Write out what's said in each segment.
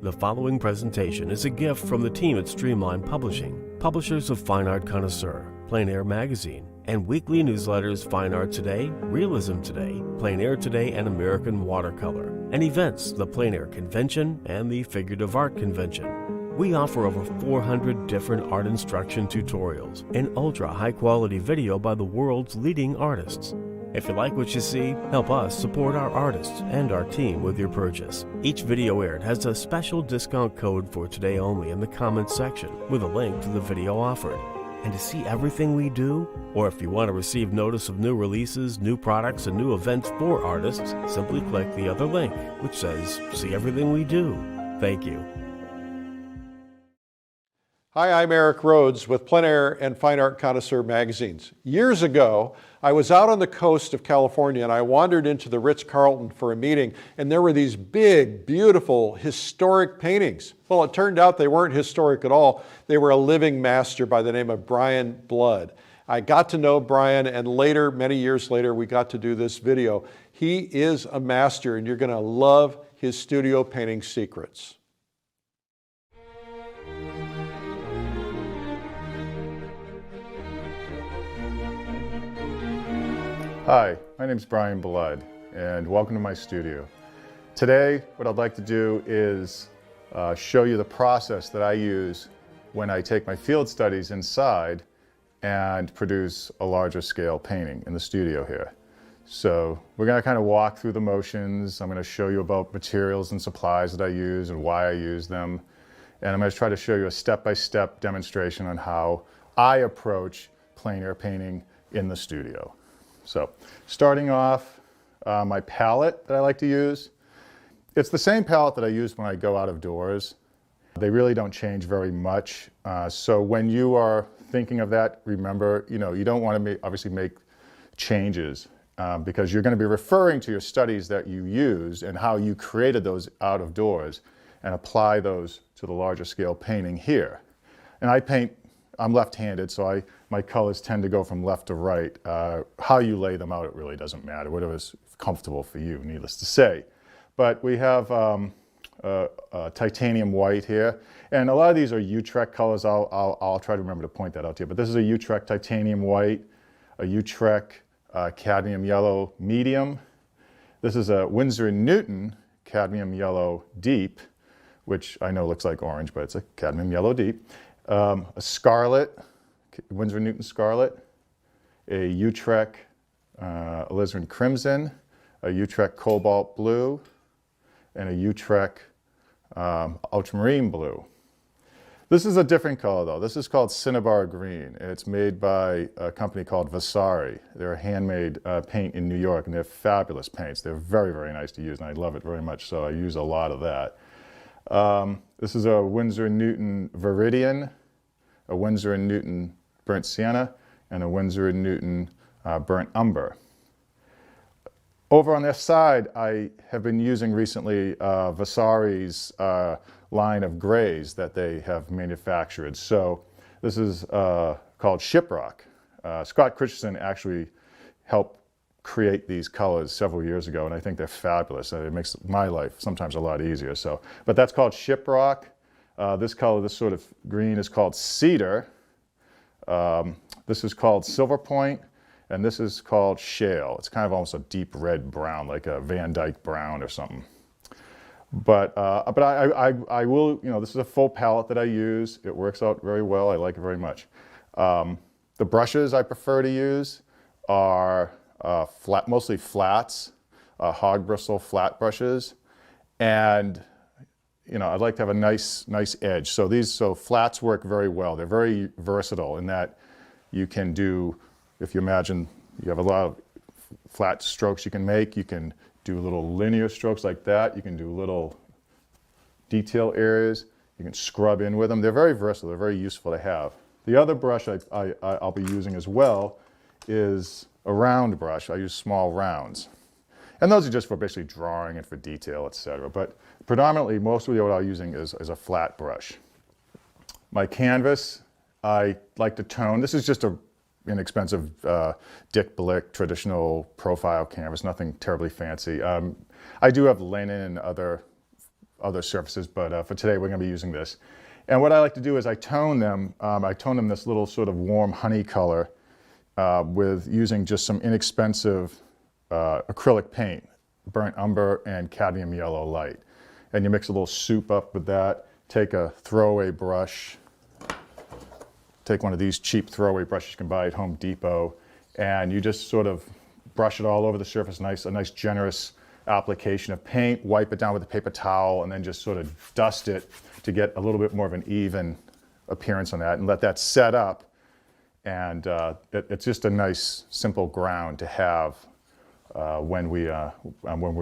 The following presentation is a gift from the team at Streamline Publishing, publishers of Fine Art Connoisseur, Plein Air Magazine, and weekly newsletters Fine Art Today, Realism Today, Plein Air Today, and American Watercolor, and events, the Plein Air Convention and the Figurative Art Convention. We offer over 400 different art instruction tutorials and ultra high-quality video by the world's leading artists. If you like what you see, help us support our artists and our team with your purchase. Each video aired has a special discount code for today only in the comments section with a link to the video offered. And to see everything we do, or if you want to receive notice of new releases, new products, and new events for artists, simply click the other link, which says, "See everything we do." Thank you. Hi, I'm Eric Rhodes with Plein Air and Fine Art Connoisseur magazines. Years ago, I was out on the coast of California and I wandered into the Ritz-Carlton for a meeting, and there were these big, beautiful, historic paintings. Well, it turned out they weren't historic at all. They were a living master by the name of Brian Blood. I got to know Brian, and later, many years later, we got to do this video. He is a master, and you're going to love his studio painting secrets. Hi, my name is Brian Blood, and welcome to my studio. Today, what I'd like to do is show you the process that I use when I take my field studies inside and produce a larger scale painting in the studio here. So we're going to kind of walk through the motions. I'm going to show you about materials and supplies that I use and why I use them. And I'm going to try to show you a step-by-step demonstration on how I approach plein air painting in the studio. So starting off, my palette that I like to use, it's the same palette that I use when I go out of doors. They really don't change very much. So when you are thinking of that, remember, you don't want to obviously make changes because you're going to be referring to your studies that you used and how you created those out of doors and apply those to the larger scale painting here. And I'm left-handed, so my colors tend to go from left to right. How you lay them out, it really doesn't matter, whatever's comfortable for you, needless to say. But we have titanium white here, and a lot of these are Utrecht colors. I'll try to remember to point that out to you, but this is a Utrecht titanium white, a Utrecht cadmium yellow medium. This is a Winsor & Newton cadmium yellow deep, which I know looks like orange, but it's a cadmium yellow deep. A scarlet, Winsor & Newton scarlet, a Utrecht alizarin crimson, a Utrecht cobalt blue, and a Utrecht ultramarine blue. This is a different color though. This is called Cinnabar green, and it's made by a company called Vasari. They're a handmade paint in New York, and they're fabulous paints. They're very, very nice to use, and I love it very much, so I use a lot of that. This is a Winsor & Newton Viridian, a Winsor & Newton Burnt Sienna, and a Winsor & Newton Burnt Umber. Over on this side, I have been using recently Vasari's line of grays that they have manufactured. So this is called Shiprock. Scott Christensen actually helped create these colors several years ago, and I think they're fabulous. It makes my life sometimes a lot easier. But that's called Shiprock. This color, this sort of green, is called Cedar. This is called Silver Point, and this is called Shale. It's kind of almost a deep red brown, like a Van Dyke brown or something. But I will, this is a full palette that I use. It works out very well. I like it very much. The brushes I prefer to use are mostly flats, hog bristle flat brushes, and I'd like to have a nice edge. So flats work very well. They're very versatile in that you can do, if you imagine you have a lot of flat strokes you can make, you can do little linear strokes like that. You can do little detail areas. You can scrub in with them. They're very versatile. They're very useful to have. The other brush I'll be using as well is a round brush. I use small rounds. And those are just for basically drawing and for detail, etc. But predominantly, mostly what I'm using is a flat brush. My canvas, I like to tone. This is just a inexpensive Dick Blick traditional profile canvas, nothing terribly fancy. I do have linen and other other surfaces, but for today we're going to be using this. And what I like to do is I tone them this little sort of warm honey color with using just some inexpensive acrylic paint, burnt umber and cadmium yellow light. And you mix a little soup up with that, take a throwaway brush, take one of these cheap throwaway brushes you can buy at Home Depot, and you just sort of brush it all over the surface, a nice generous application of paint, wipe it down with a paper towel, and then just sort of dust it to get a little bit more of an even appearance on that, and let that set up. And it's just a nice, simple ground to have when we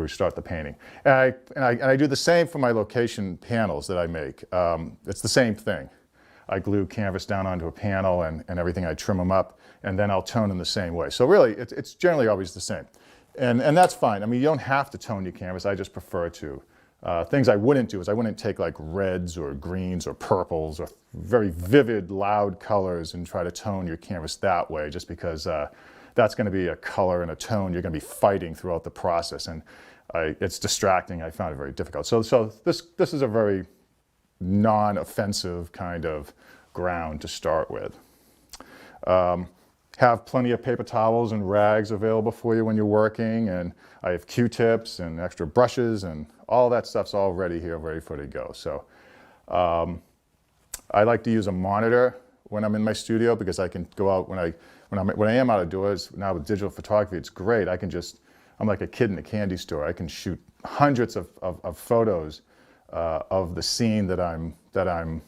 start the painting. And I do the same for my location panels that I make. It's the same thing. I glue canvas down onto a panel and everything, I trim them up, and then I'll tone them the same way. So really, it's generally always the same. And that's fine. I mean, you don't have to tone your canvas, I just prefer to. Things I wouldn't do is I wouldn't take like reds or greens or purples or very vivid, loud colors and try to tone your canvas that way, just because that's going to be a color and a tone you're going to be fighting throughout the process, and it's distracting. I found it very difficult. So this is a very non-offensive kind of ground to start with. Have plenty of paper towels and rags available for you when you're working, and I have Q-tips and extra brushes, and all that stuff's all ready here, ready for it to go. So I like to use a monitor when I'm in my studio, because I can go out when I am out of doors. Now with digital photography, it's great. I'm like a kid in a candy store. I can shoot hundreds of photos of the scene that I'm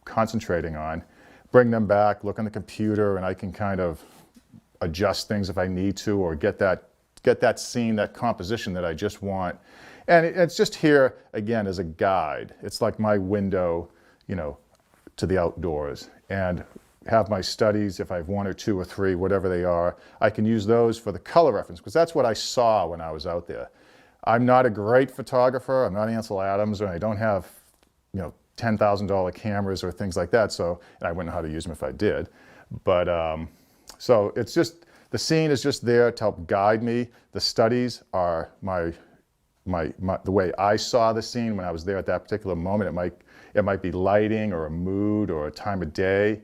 concentrating on, bring them back, look on the computer, and I can kind of adjust things if I need to, or get that scene, that composition that I just want. And it's just here, again, as a guide. It's like my window, to the outdoors. And have my studies, if I have one or two or three, whatever they are, I can use those for the color reference, because that's what I saw when I was out there. I'm not a great photographer. I'm not Ansel Adams, and I don't have, $10,000 cameras or things like that. So, and I wouldn't know how to use them if I did. But so it's just, the scene is just there to help guide me. The studies are the way I saw the scene when I was there at that particular moment. It might be lighting or a mood or a time of day.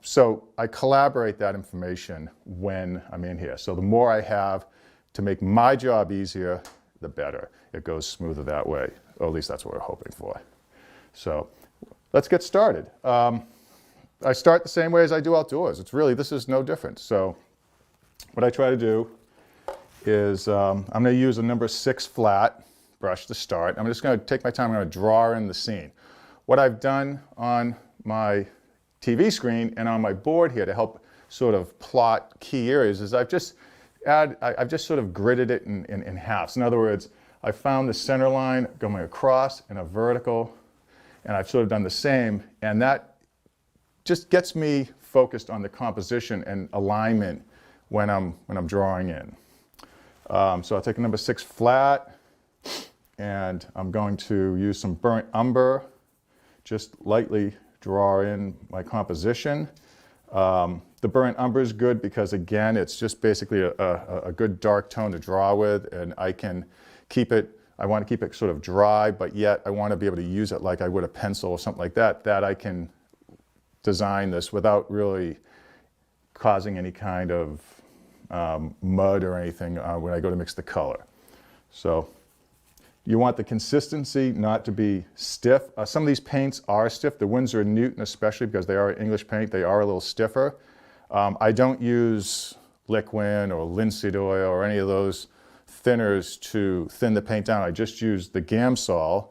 So I collaborate that information when I'm in here. So the more I have to make my job easier, the better. It goes smoother that way, or at least that's what we're hoping for. So let's get started. I start the same way as I do outdoors. This is no different. So what I try to do is I'm going to use a number 6 flat brush to start. I'm just going to take my time. I'm going to draw in the scene. What I've done on my TV screen and on my board here to help sort of plot key areas is I've just sort of gridded it in halves. In other words, I found the center line going across in a vertical, and I've sort of done the same, and that just gets me focused on the composition and alignment when I'm drawing in. So I'll take a number 6 flat, and I'm going to use some burnt umber, just lightly draw in my composition. The burnt umber is good because, again, it's just basically a good dark tone to draw with, and I want to keep it sort of dry, but yet I want to be able to use it like I would a pencil or something like that I can design this without really causing any kind of mud or anything when I go to mix the color. So you want the consistency not to be stiff. Some of these paints are stiff. The Winsor & Newton especially, because they are English paint, they are a little stiffer. I don't use Liquin or linseed oil or any of those thinners to thin the paint down. I just use the Gamsol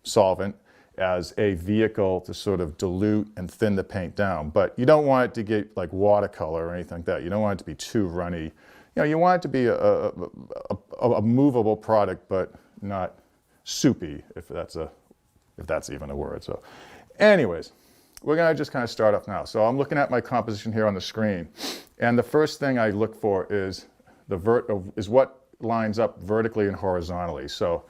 solvent as a vehicle to sort of dilute and thin the paint down. But you don't want it to get like watercolor or anything like that. You don't want it to be too runny. You want it to be a movable product, but not soupy, if that's even a word. So anyways, we're going to just kind of start off now. So I'm looking at my composition here on the screen, and the first thing I look for is what lines up vertically and horizontally. So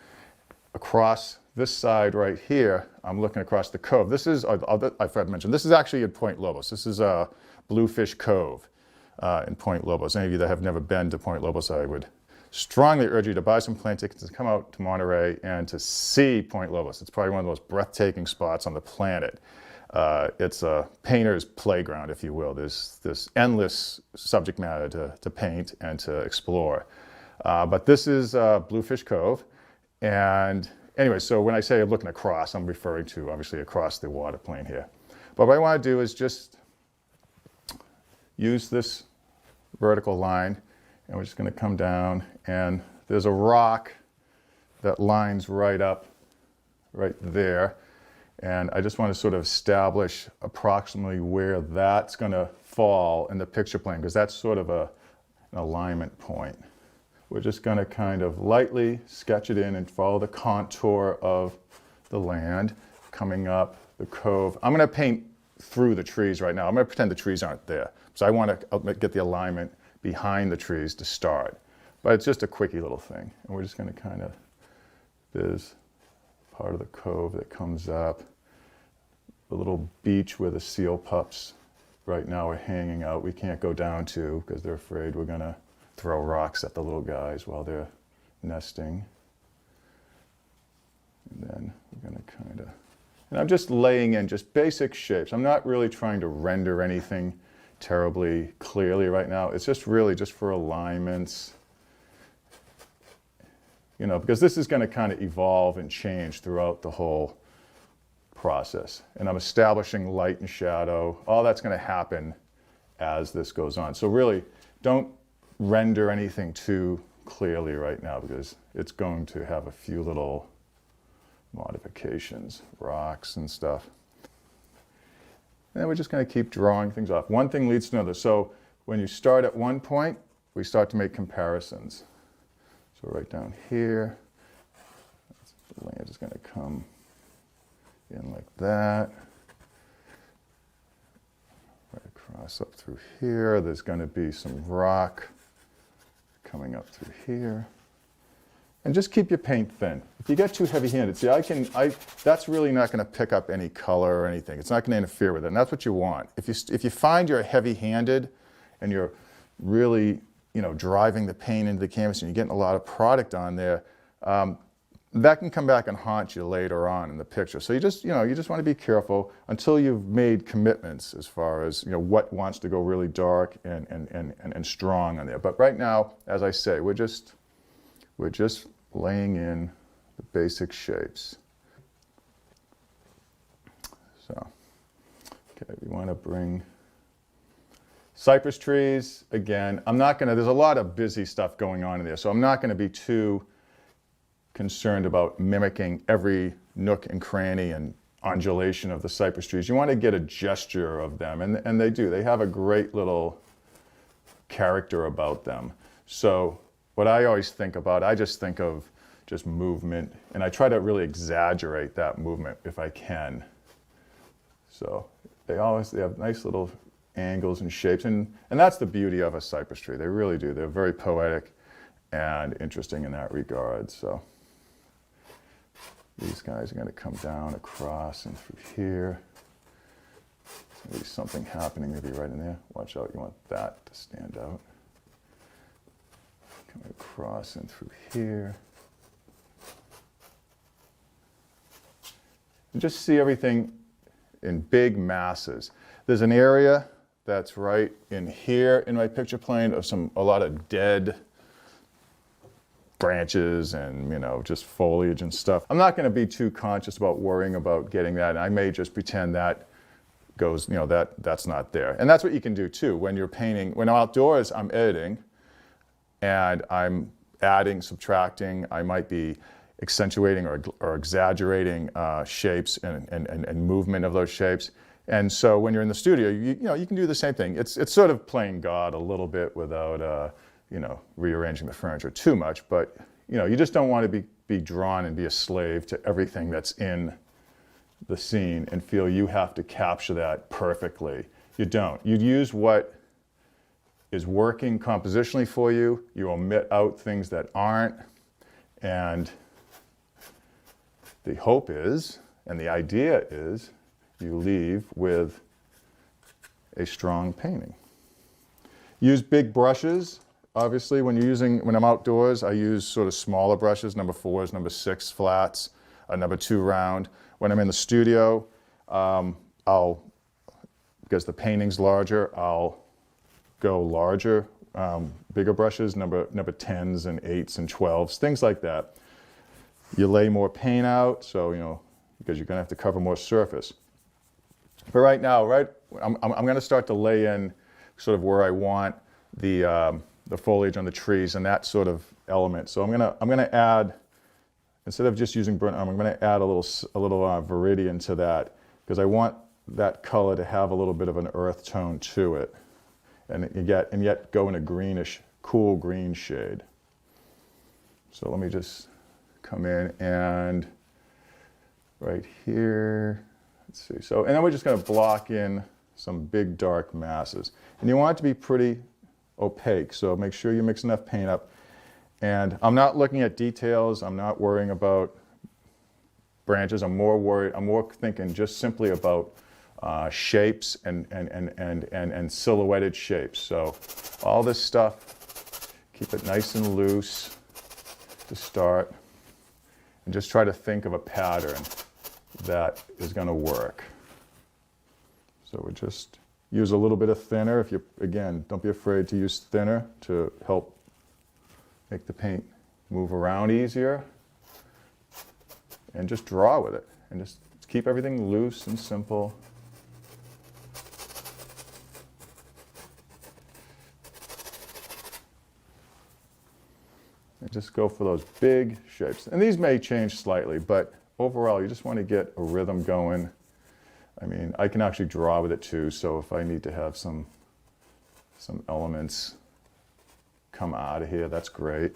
across this side right here, I'm looking across the cove. This is, I forgot to mention, this is actually in Point Lobos. This is Bluefish Cove in Point Lobos. Any of you that have never been to Point Lobos, I would strongly urge you to buy some plane tickets to come out to Monterey and to see Point Lobos. It's probably one of the most breathtaking spots on the planet. It's a painter's playground, if you will. There's this endless subject matter to paint and to explore. But this is Bluefish Cove. And anyway, so when I say looking across, I'm referring to obviously across the water plane here. But what I want to do is just use this vertical line, and we're just going to come down, and there's a rock that lines right up right there. And I just want to sort of establish approximately where that's going to fall in the picture plane, because that's sort of an alignment point. We're just going to kind of lightly sketch it in and follow the contour of the land coming up the cove. I'm going to paint through the trees right now. I'm going to pretend the trees aren't there. So I want to get the alignment behind the trees to start. But it's just a quickie little thing. And we're just going to kind of, there's part of the cove that comes up. The little beach where the seal pups right now are hanging out. We can't go down to because they're afraid we're going to throw rocks at the little guys while they're nesting. And then we're going to kind of, and I'm just laying in just basic shapes. I'm not really trying to render anything terribly clearly right now. It's just really just for alignments, you know, because this is going to kind of evolve and change throughout the whole process. And I'm establishing light and shadow. All that's going to happen as this goes on. So really, don't render anything too clearly right now, because it's going to have a few little modifications, rocks and stuff. And we're just going to keep drawing things off. One thing leads to another. So when you start at one point, we start to make comparisons. So right down here, the land is going to come in like that. Right across up through here. There's going to be some rock coming up through here. And just keep your paint thin. If you get too heavy-handed, see, that's really not going to pick up any color or anything. It's not going to interfere with it, and that's what you want. If you find you're heavy-handed and you're really, you know, driving the paint into the canvas and you're getting a lot of product on there, that can come back and haunt you later on in the picture. So you just want to be careful until you've made commitments as far as, you know, what wants to go really dark and strong on there. But right now, as I say, we're just laying in the basic shapes. So, okay, we want to bring cypress trees. Again, there's a lot of busy stuff going on in there, so I'm not going to be too concerned about mimicking every nook and cranny and undulation of the cypress trees. You want to get a gesture of them, and they do. They have a great little character about them. So what I always think about, I just think of just movement, and I try to really exaggerate that movement if I can. So they have nice little angles and shapes, and that's the beauty of a cypress tree. They really do. They're very poetic and interesting in that regard. So these guys are going to come down across and through here. Maybe something happening maybe right in there. Watch out, you want that to stand out. Coming across and through here. And just see everything in big masses. There's an area that's right in here in my picture plane of a lot of dead branches and, you know, just foliage and stuff. I'm not going to be too conscious about worrying about getting that. I may just pretend that goes, you know, that's not there. And that's what you can do too. When you're painting, when I'm outdoors, I'm editing and I'm adding, subtracting. I might be accentuating or exaggerating shapes and movement of those shapes. And so when you're in the studio, you can do the same thing. It's sort of playing God a little bit without rearranging the furniture too much, but you just don't want to be drawn and be a slave to everything that's in the scene and feel you have to capture that perfectly. You don't. You use what is working compositionally for you. You omit out things that aren't, and the hope is, and the idea is, you leave with a strong painting. Use big brushes. obviously, when I'm outdoors, I use sort of smaller brushes, number 4s, number 6 flats, number 2 round. When I'm in the studio, because the painting's larger, I'll go larger, bigger brushes, number 10s and 8s and 12s, things like that. You lay more paint out, so, because you're gonna have to cover more surface. But right now, I'm gonna start to lay in sort of where I want the foliage on the trees and that sort of element. So I'm gonna add, instead of just using burnt umber, I'm gonna add a little viridian to that, because I want that color to have a little bit of an earth tone to it, and yet go in a greenish, cool green shade. So let me just come in and right here, let's see. So, and then we're just going to block in some big dark masses. And you want it to be pretty opaque, so make sure you mix enough paint up. And I'm not looking at details, I'm not worrying about branches, I'm more thinking just simply about shapes and silhouetted shapes. So all this stuff, keep it nice and loose to start, and just try to think of a pattern that is going to work. So we just use a little bit of thinner. Again, don't be afraid to use thinner to help make the paint move around easier, and just draw with it, and just keep everything loose and simple. And just go for those big shapes. And these may change slightly, but overall, you just want to get a rhythm going. I mean, I can actually draw with it too, so if I need to have some elements come out of here, that's great.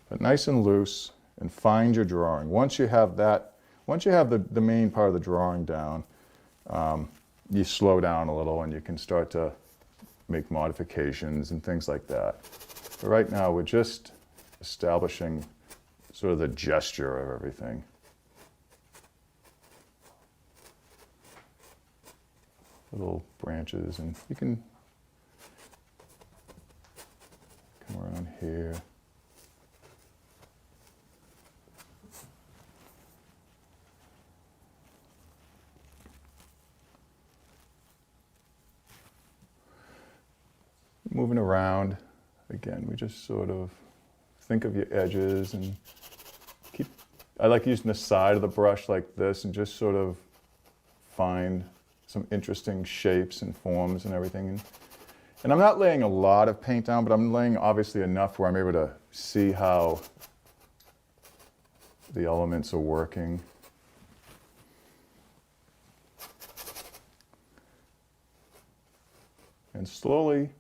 But nice and loose, and find your drawing. Once you have the main part of the drawing down, you slow down a little and you can start to make modifications and things like that. But right now we're just establishing sort of the gesture of everything. Little branches, and you can come around here. Moving around, again, we just sort of think of your edges and I like using the side of the brush like this and just sort of find some interesting shapes and forms and everything. And I'm not laying a lot of paint down, but I'm laying obviously enough where I'm able to see how the elements are working. And slowly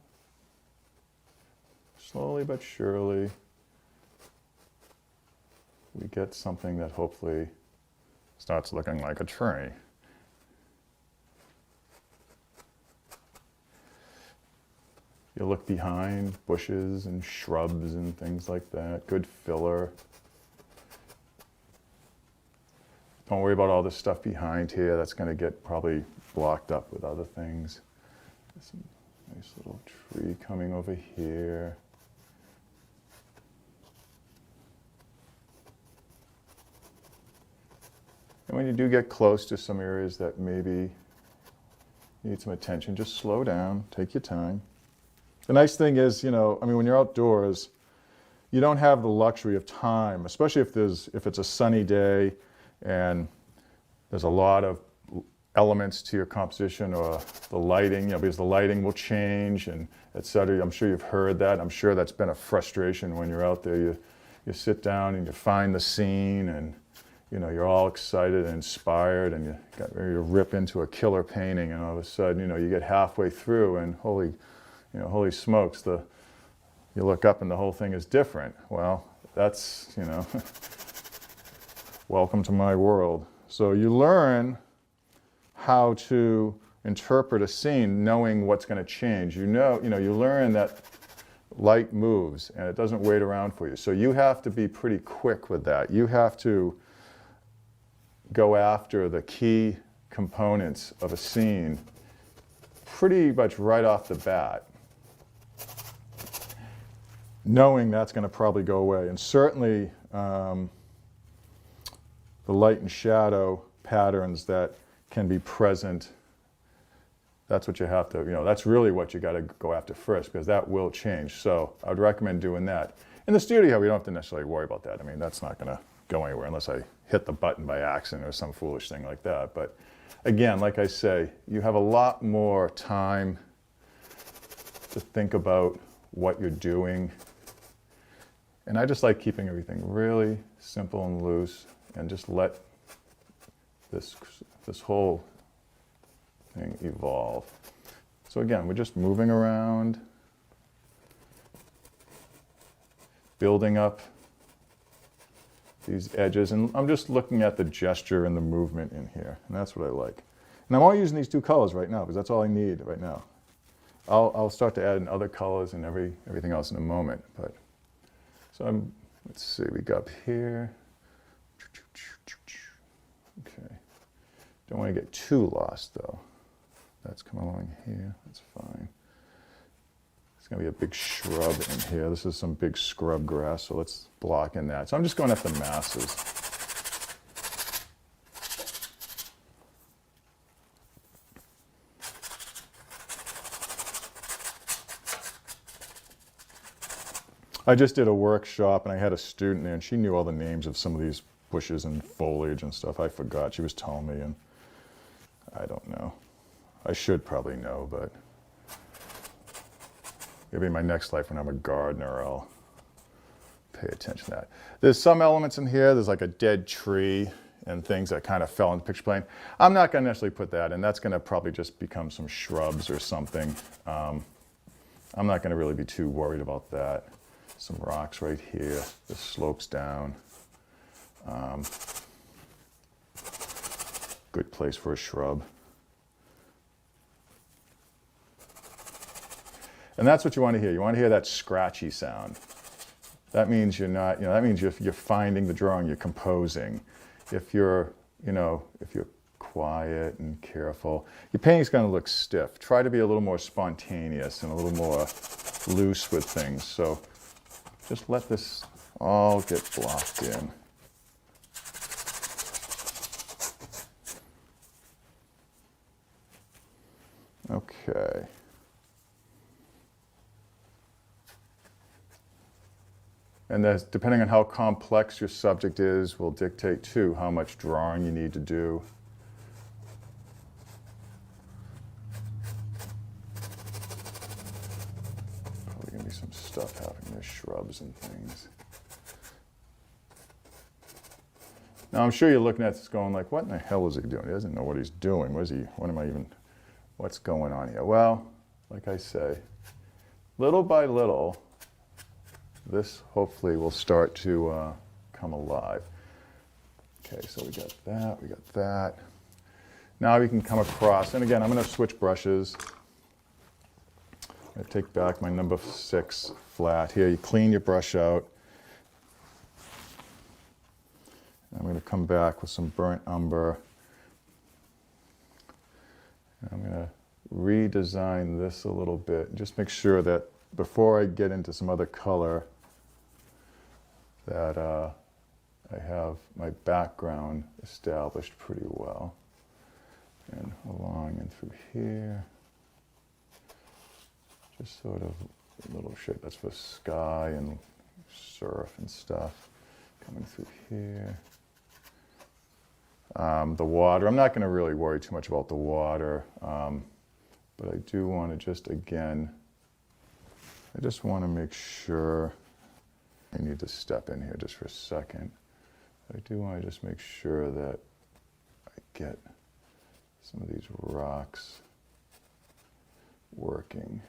but surely, we get something that hopefully starts looking like a tree. You look behind bushes and shrubs and things like that. Good filler. Don't worry about all this stuff behind here. That's going to get probably blocked up with other things. There's some nice little tree coming over here. And when you do get close to some areas that maybe need some attention, just slow down, take your time. The nice thing is, when you're outdoors, you don't have the luxury of time, especially if it's a sunny day and there's a lot of elements to your composition, or the lighting, because the lighting will change and et cetera. I'm sure you've heard that. I'm sure that's been a frustration when you're out there. You sit down and you find the scene, and you're all excited and inspired, and you got ready to rip into a killer painting, and all of a sudden, you get halfway through, and holy smokes, you look up and the whole thing is different. Well, that's, welcome to my world. So you learn how to interpret a scene knowing what's going to change. You learn that light moves and it doesn't wait around for you. So you have to be pretty quick with that. You have to go after the key components of a scene pretty much right off the bat, knowing that's going to probably go away. And certainly the light and shadow patterns that can be present, that's what you have to, that's really what you got to go after first, because that will change. So I would recommend doing that. In the studio, we don't have to necessarily worry about that. I mean, that's not going to go anywhere unless I hit the button by accident or some foolish thing like that. But again, like I say, you have a lot more time to think about what you're doing. And I just like keeping everything really simple and loose, and just let this whole thing evolve. So again, we're just moving around, building up these edges, and I'm just looking at the gesture and the movement in here, and that's what I like. And I'm only using these two colors right now because that's all I need right now. I'll start to add in other colors and everything else in a moment. But so let's see, we got up here. Okay, don't want to get too lost though. That's coming along here, that's fine. There's going to be a big shrub in here. This is some big scrub grass, so let's block in that. So I'm just going after masses. I just did a workshop and I had a student there and she knew all the names of some of these bushes and foliage and stuff. I forgot. She was telling me and I don't know. I should probably know, but maybe in my next life when I'm a gardener, I'll pay attention to that. There's some elements in here. There's like a dead tree and things that kind of fell in the picture plane. I'm not going to necessarily put that in. That's going to probably just become some shrubs or something. I'm not going to really be too worried about that. Some rocks right here. This slopes down. Good place for a shrub. And that's what you want to hear. You want to hear that scratchy sound. That means you're not, that means you're finding the drawing, you're composing. If you're, if you're quiet and careful, your painting's going to look stiff. Try to be a little more spontaneous and a little more loose with things. So just let this all get blocked in. Okay. And that's, depending on how complex your subject is, will dictate too how much drawing you need to do. Probably gonna be some stuff happening. There's shrubs and things. Now I'm sure you're looking at this going like, what in the hell is he doing? He doesn't know what he's doing. What's going on here? Well, like I say, little by little, this hopefully will start to come alive. Okay, so we got that. Now we can come across, and again, I'm going to switch brushes. I'm going to take back my number 6 flat. Here, you clean your brush out. I'm going to come back with some burnt umber. And I'm going to redesign this a little bit. Just make sure that before I get into some other color, that I have my background established pretty well. And along and through here. Just sort of a little shape. That's for sky and surf and stuff. Coming through here. The water, I'm not going to really worry too much about the water, but I do want to just, again, I just want to make sure, I need to step in here just for a second. I do want to just make sure that I get some of these rocks working.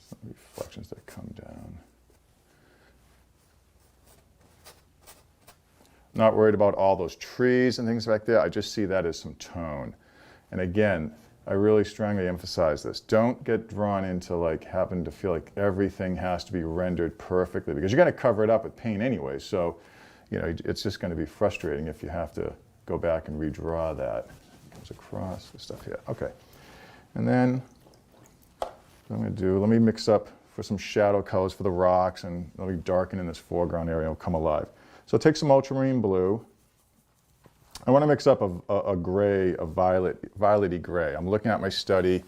Some reflections that come down. Not worried about all those trees and things back there. I just see that as some tone. And again, I really strongly emphasize this. Don't get drawn into like having to feel like everything has to be rendered perfectly, because you're going to cover it up with paint anyway. So, it's just going to be frustrating if you have to go back and redraw that. Comes across the stuff here. Okay. And then what I'm going to do, let me mix up for some shadow colors for the rocks, and let me darken in this foreground area. It'll come alive. So take some ultramarine blue. I want to mix up a gray, a violety gray. I'm looking at my study,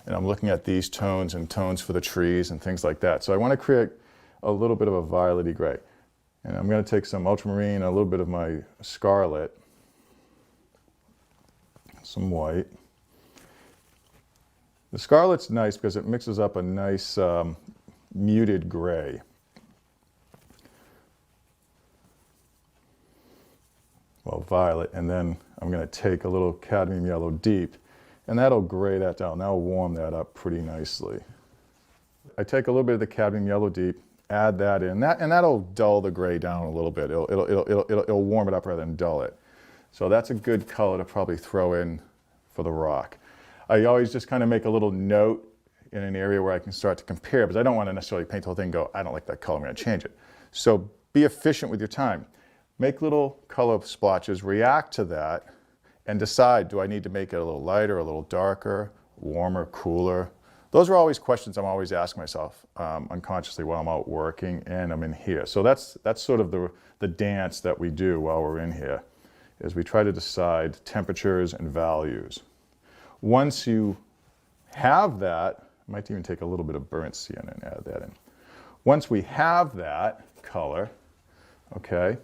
and I'm looking at these tones and tones for the trees and things like that. So I want to create a little bit of a violety gray. And I'm going to take some ultramarine and a little bit of my scarlet, some white. The scarlet's nice because it mixes up a nice muted gray. Well, violet, and then I'm going to take a little cadmium yellow deep, and that'll gray that down. That'll warm that up pretty nicely. I take a little bit of the cadmium yellow deep, add that in, and that'll dull the gray down a little bit. It'll warm it up rather than dull it. So that's a good color to probably throw in for the rock. I always just kind of make a little note in an area where I can start to compare, because I don't want to necessarily paint the whole thing and go, I don't like that color, I'm going to change it. So be efficient with your time. Make little color splotches, react to that, and decide, do I need to make it a little lighter, a little darker, warmer, cooler? Those are always questions I'm always asking myself unconsciously while I'm out working and I'm in here. So that's sort of the dance that we do while we're in here, is we try to decide temperatures and values. Once you have that, I might even take a little bit of burnt sienna and add that in. Once we have that color, okay,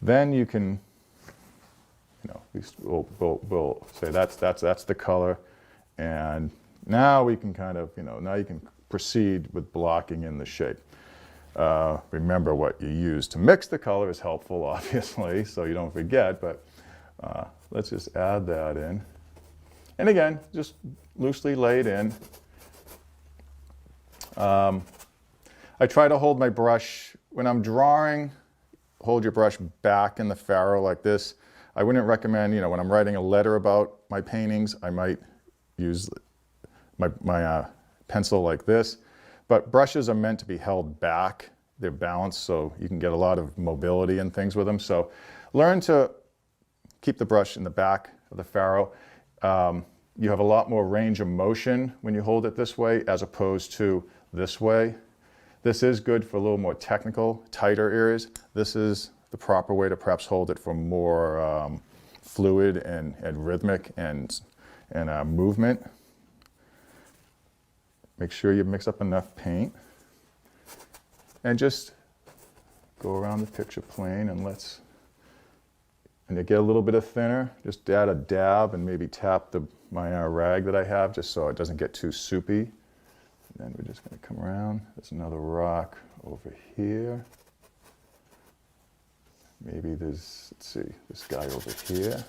then you can, you know, we'll say that's the color, and now we can kind of, you know, now you can proceed with blocking in the shape. Remember what you use to mix the color is helpful, obviously, so you don't forget, but let's just add that in. And again, just loosely laid in. I try to hold my brush, when I'm drawing, hold your brush back in the furrow like this. I wouldn't recommend, you know, when I'm writing a letter about my paintings, I might use my pencil like this. But brushes are meant to be held back. They're balanced, so you can get a lot of mobility and things with them. So learn to keep the brush in the back of the furrow. You have a lot more range of motion when you hold it this way as opposed to this way. This is good for a little more technical, tighter areas. This is the proper way to perhaps hold it for more fluid and rhythmic and movement. Make sure you mix up enough paint. And just go around the picture plane and and to get a little bit of thinner, just add a dab and maybe tap my rag that I have just so it doesn't get too soupy. And then we're just going to come around. There's another rock over here. Maybe there's, let's see, this guy over here.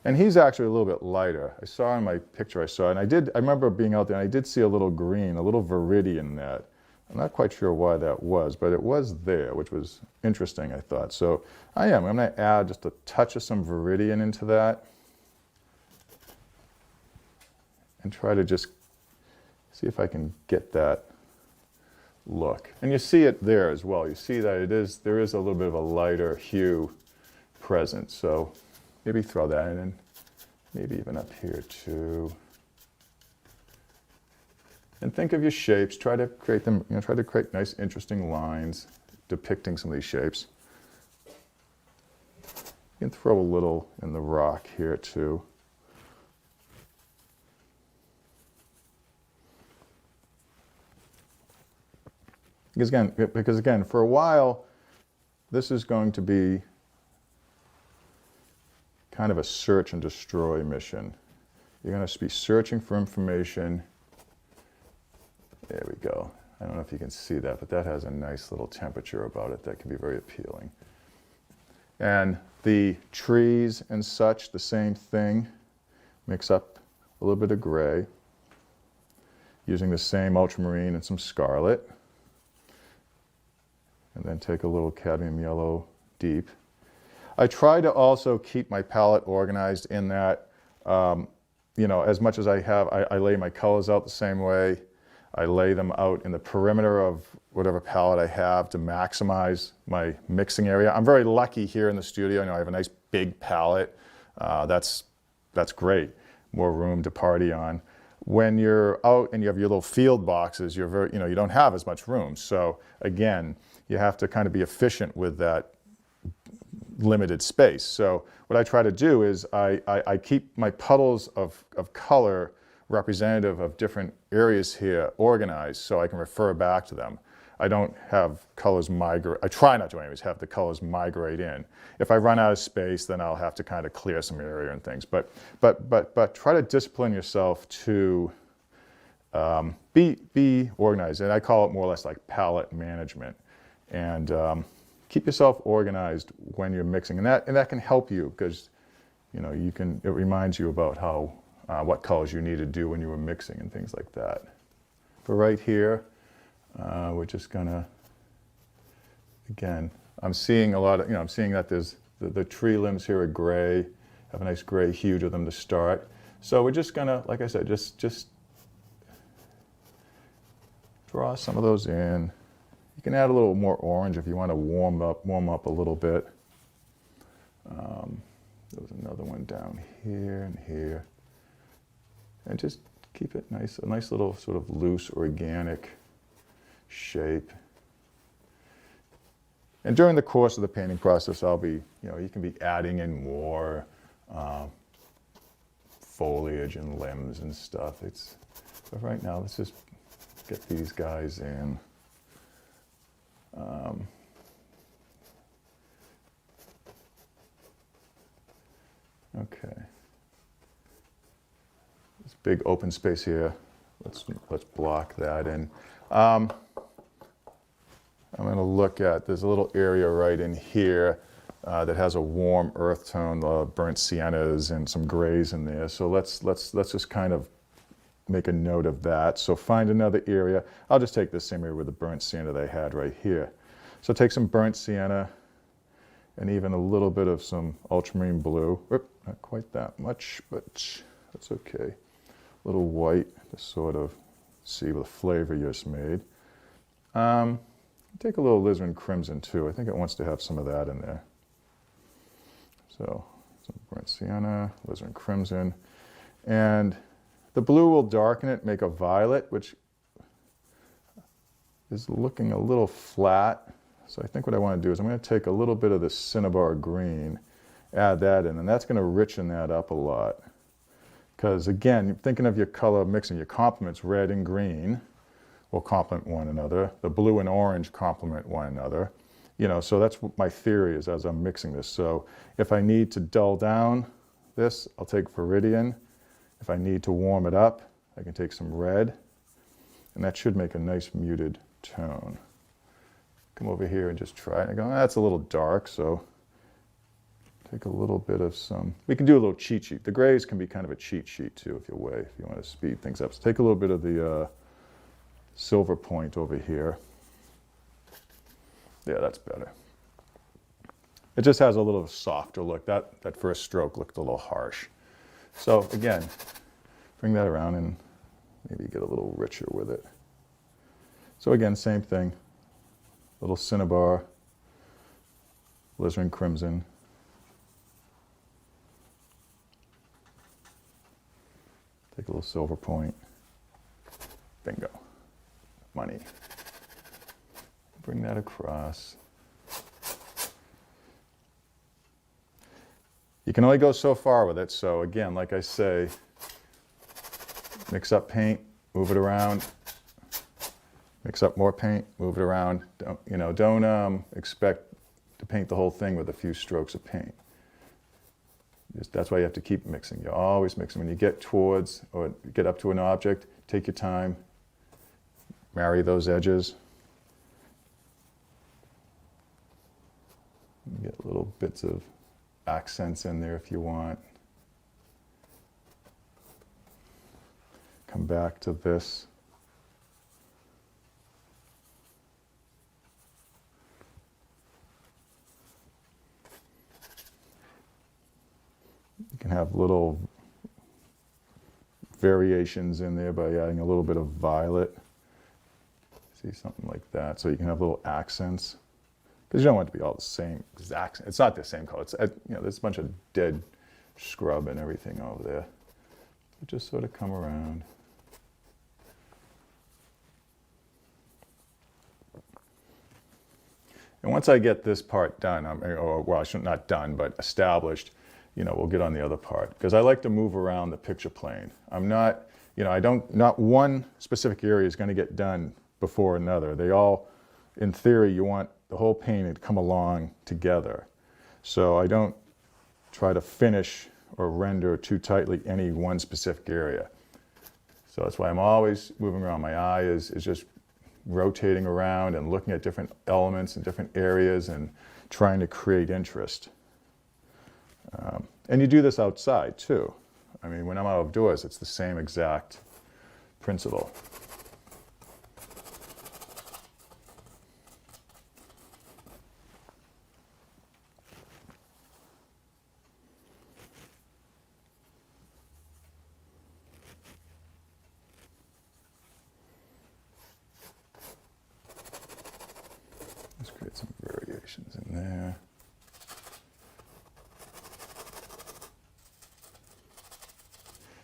And he's actually a little bit lighter. I saw in my picture and I remember being out there and I did see a little green, a little viridian in that. I'm not quite sure why that was, but it was there, which was interesting, I thought. So I'm going to add just a touch of some viridian into that and try to just see if I can get that look. And you see it there as well. You see that there is a little bit of a lighter hue present. So maybe throw that in, maybe even up here too. And think of your shapes, try to create them, you know, try to create nice, interesting lines depicting some of these shapes. You can throw a little in the rock here too. Because again, for a while, this is going to be kind of a search and destroy mission. You're going to be searching for information. There we go. I don't know if you can see that, but that has a nice little temperature about it that can be very appealing. And the trees and such, the same thing. Mix up a little bit of gray using the same ultramarine and some scarlet. And then take a little cadmium yellow deep. I try to also keep my palette organized in that, you know, as much as I have, I lay my colors out the same way. I lay them out in the perimeter of whatever palette I have to maximize my mixing area. I'm very lucky here in the studio. You know, I have a nice big palette, that's great. More room to party on. When you're out and you have your little field boxes, you don't have as much room. So again, you have to kind of be efficient with that limited space. So what I try to do is I keep my puddles of color representative of different areas here organized so I can refer back to them. I don't have colors migrate, I try not to anyways, have the colors migrate in. If I run out of space, then I'll have to kind of clear some area and things. But try to discipline yourself to be organized. And I call it more or less like palette management. And keep yourself organized when you're mixing. And that can help you because it reminds you about how what colors you need to do when you were mixing and things like that. But right here, we're just gonna, again, I'm seeing a lot of, I'm seeing that there's the tree limbs here are gray, have a nice gray hue to them to start. So we're just gonna, like I said, just draw some of those in. You can add a little more orange if you want to warm up a little bit. There's another one down here and here. And just keep it nice, a nice little sort of loose, organic shape. And during the course of the painting process, I'll be, you can be adding in more foliage and limbs and stuff. But right now, let's just get these guys in. Okay. This big open space here. Let's block that in. I'm going to look at, there's a little area right in here that has a warm earth tone, burnt siennas and some grays in there. So let's just kind of make a note of that. So find another area. I'll just take this same area with the burnt sienna that I had right here. So take some burnt sienna and even a little bit of some ultramarine blue. Oop, not quite that much, but that's okay. A little white to sort of see the flavor you just made. Take a little alizarin crimson too. I think it wants to have some of that in there. So some burnt sienna, alizarin crimson, and the blue will darken it, make a violet, which is looking a little flat. So I think what I want to do is I'm going to take a little bit of this cinnabar green, add that in, and that's going to richen that up a lot. Because again, thinking of your color mixing, your complements, red and green, will complement one another. The blue and orange complement one another. So that's what my theory is as I'm mixing this. So if I need to dull down this, I'll take Viridian. If I need to warm it up, I can take some red, and that should make a nice muted tone. Come over here and just try it. I go, that's a little dark, so take a little bit of some, we can do a little cheat sheet. The grays can be kind of a cheat sheet too, if you want to speed things up. So take a little bit of the silver point over here. Yeah, that's better. It just has a little softer look. That first stroke looked a little harsh. So again, bring that around and maybe get a little richer with it. So again, same thing. Little cinnabar, alizarin crimson. Take a little silver point. Bingo. Money. Bring that across. You can only go so far with it, so again, like I say, mix up paint, move it around, mix up more paint, move it around. Don't expect to paint the whole thing with a few strokes of paint. That's why you have to keep mixing. You always mix them. When you get towards or get up to an object, take your time, marry those edges. Get little bits of accents in there if you want. Come back to this. You can have little variations in there by adding a little bit of violet. See, something like that. So you can have little accents. Because you don't want it to be all the same exact, it's not the same color. It's, there's a bunch of dead scrub and everything over there. So just sort of come around. And once I get this part done, well, not done, but established, we'll get on the other part. Because I like to move around the picture plane. I'm not, not one specific area is going to get done before another. They all, in theory, you want the whole painting to come along together. So I don't try to finish or render too tightly any one specific area. So that's why I'm always moving around. My eye is just rotating around and looking at different elements and different areas and trying to create interest. And you do this outside too. I mean, when I'm outdoors, it's the same exact principle. Let's create some variations in there.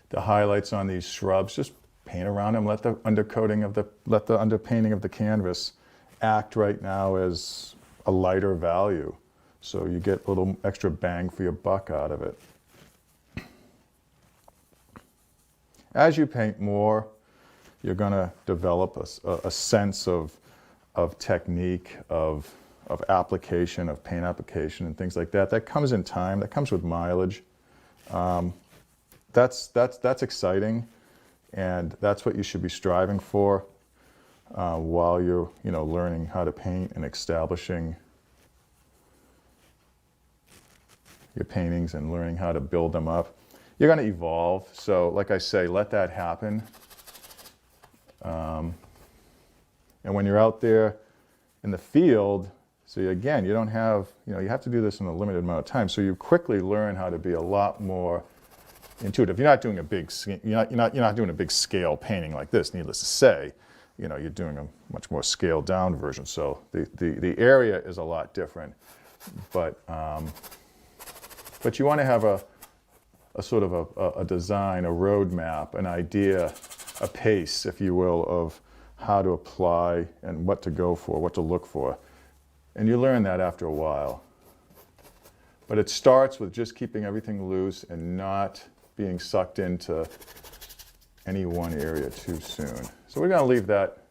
The highlights on these shrubs, just paint around them, let the underpainting of the canvas act right now as a lighter value. So you get a little extra bang for your buck out of it. As you paint more, you're going to develop a sense of technique, of application, of paint application and things like that. That comes in time, that comes with mileage. That's exciting, and that's what you should be striving for while you're learning how to paint and establishing your paintings and learning how to build them up. You're going to evolve, so like I say, let that happen. And when you're out there in the field, so again, you don't have, you have to do this in a limited amount of time, so you quickly learn how to be a lot more intuitive. You're not doing a big, you're not doing a big scale painting like this. Needless to say, you're doing a much more scaled down version. So the area is a lot different, but you want to have a sort of a design, a roadmap, an idea, a pace, if you will, of how to apply and what to go for, what to look for, and you learn that after a while. But it starts with just keeping everything loose and not being sucked into any one area too soon. So we're going to leave that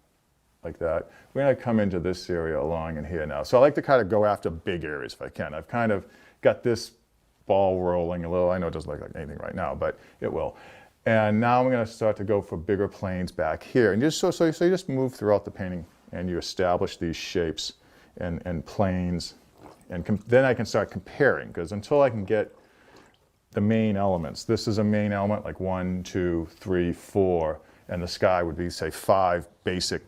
like that. We're going to come into this area along in here now. So I like to kind of go after big areas if I can. I've kind of got this ball rolling a little. I know it doesn't look like anything right now, but it will. And now I'm going to start to go for bigger planes back here. And just so you just move throughout the painting and you establish these shapes and planes. And then I can start comparing, because until I can get the main elements, this is a main element like 1, 2, 3, 4, and the sky would be, say, 5 basic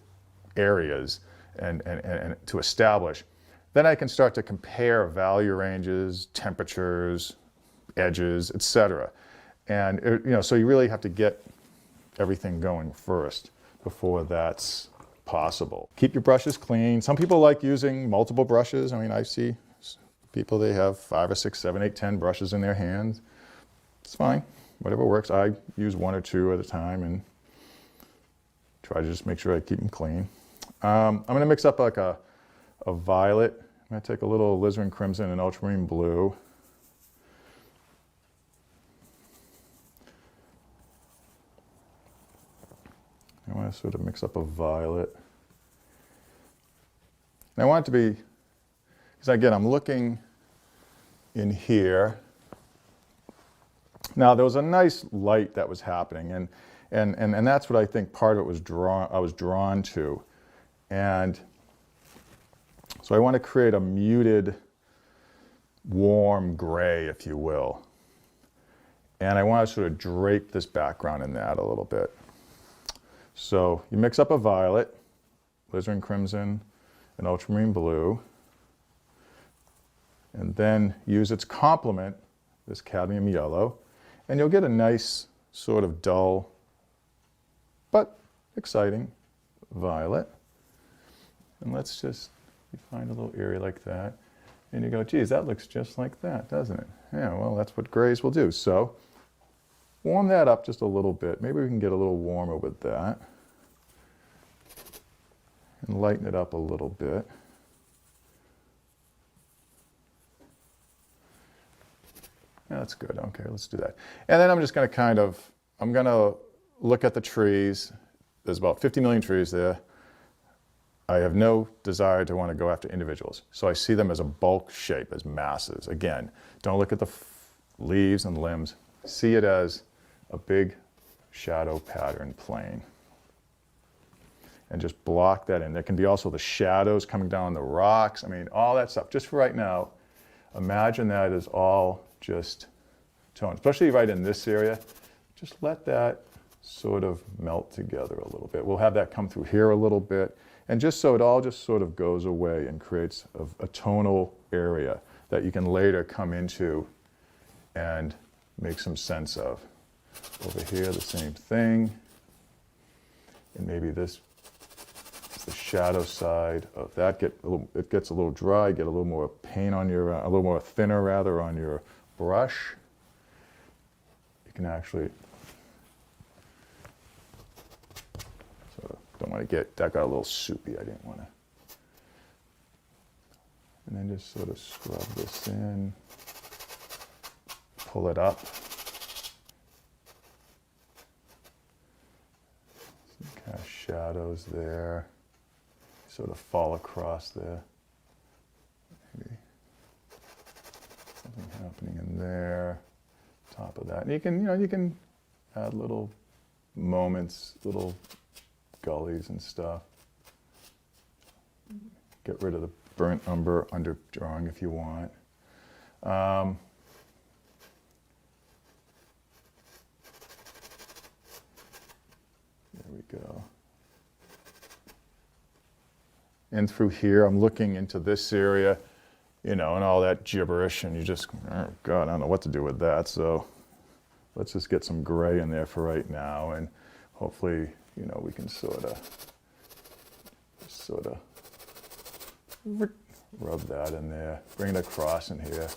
areas and to establish. Then I can start to compare value ranges, temperatures, edges, etc. And so you really have to get everything going first before that's possible. Keep your brushes clean. Some people like using multiple brushes. I mean, I see people, they have 5 or 6, 7, 8, 10 brushes in their hands. It's fine, whatever works. I use 1 or 2 at a time and try to just make sure I keep them clean. I'm going to mix up like a violet. I'm going to take a little alizarin crimson and ultramarine blue. I want to sort of mix up a violet. And I want it to be, because again, I'm looking in here. Now, there was a nice light that was happening, and that's what I think part of it was I was drawn to. And so I want to create a muted, warm gray, if you will. And I want to sort of drape this background in that a little bit. So you mix up a violet, alizarin crimson, and ultramarine blue, and then use its complement, this cadmium yellow, and you'll get a nice sort of dull but exciting violet. And let's just You find a little area like that, and you go, geez, that looks just like that, doesn't it? Yeah, well, that's what grays will do. So warm that up just a little bit. Maybe we can get a little warmer with that. And lighten it up a little bit. Yeah, that's good. Okay, let's do that. And then I'm just going to I'm going to look at the trees. There's about 50 million trees there. I have no desire to want to go after individuals. So I see them as a bulk shape, as masses. Again, don't look at the leaves and limbs. See it as a big shadow pattern plane. And just block that in. There can be also the shadows coming down the rocks. I mean, all that stuff. Just for right now, imagine that is all just tone, especially right in this area. Just let that sort of melt together a little bit. We'll have that come through here a little bit. And just so it all just sort of goes away and creates a tonal area that you can later come into and make some sense of. Over here, the same thing. And maybe this is the shadow side of that. It gets a little dry, get a little more paint on your, a little more thinner rather on your brush. You can actually, sort of, don't want to get, that got a little soupy, I didn't want to. And then just sort of scrub this in, pull it up. Some kind of shadows there, sort of fall across there. Maybe something happening in there, top of that. And you can, you can add little moments, little gullies and stuff. Get rid of the burnt umber under drawing if you want. There we go. And through here, I'm looking into this area, and all that gibberish, and you just, oh God, I don't know what to do with that. So let's just get some gray in there for right now, and hopefully, we can sort of rub that in there, bring it across in here,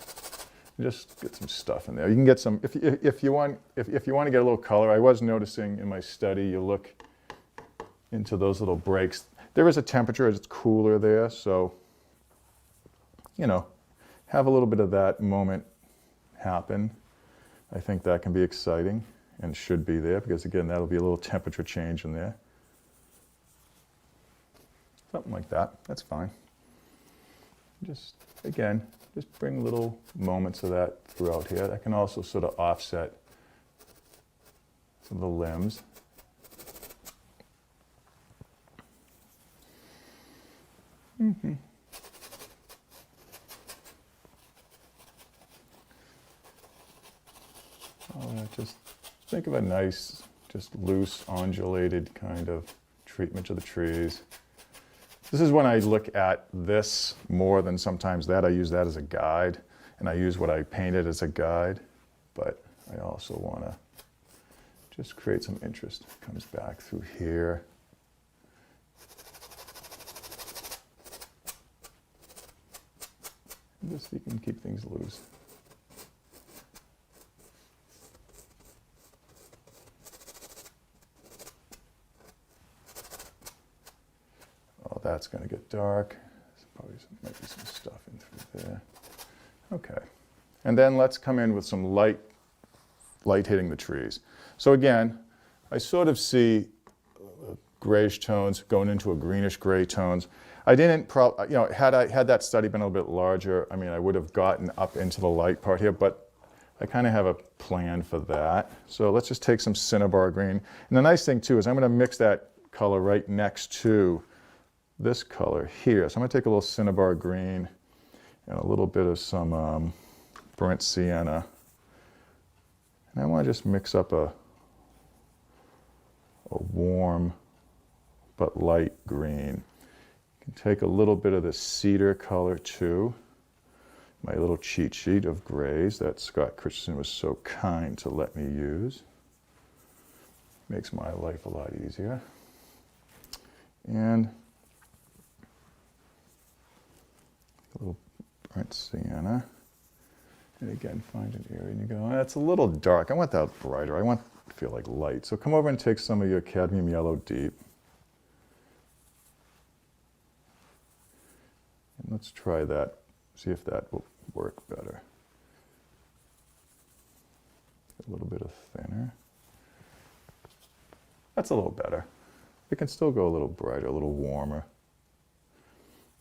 and just get some stuff in there. You can get some, if you want to get a little color. I was noticing in my study, you look into those little breaks. There is a temperature, it's cooler there, so, have a little bit of that moment happen. I think that can be exciting and should be there because, again, that'll be a little temperature change in there. Something like that, that's fine. Just, again, just bring little moments of that throughout here. That can also sort of offset some of the limbs. Mm-hmm. Just think of a nice, just loose, undulated kind of treatment of the trees. This is when I look at this more than sometimes that. I use that as a guide, and I use what I painted as a guide, but I also want to just create some interest. It comes back through here. Just so you can keep things loose. Oh, that's going to get dark. There's probably might be some stuff in through there. Okay. And then let's come in with some light hitting the trees. So again, I sort of see grayish tones going into a greenish gray tones. I didn't, had that study been a little bit larger, I would have gotten up into the light part here, but I kind of have a plan for that. So let's just take some cinnabar green. And the nice thing too is I'm going to mix that color right next to this color here. So I'm going to take a little cinnabar green and a little bit of some burnt sienna. And I want to just mix up a warm but light green. Take a little bit of the cedar color too, my little cheat sheet of grays that Scott Christensen was so kind to let me use. Makes my life a lot easier. And A little burnt sienna. And again, find an area and you go, that's a little dark. I want that brighter. I want it to feel like light. So come over and take some of your cadmium yellow deep. And let's try that. See if that will work better. A little bit of thinner. That's a little better. It can still go a little brighter, a little warmer.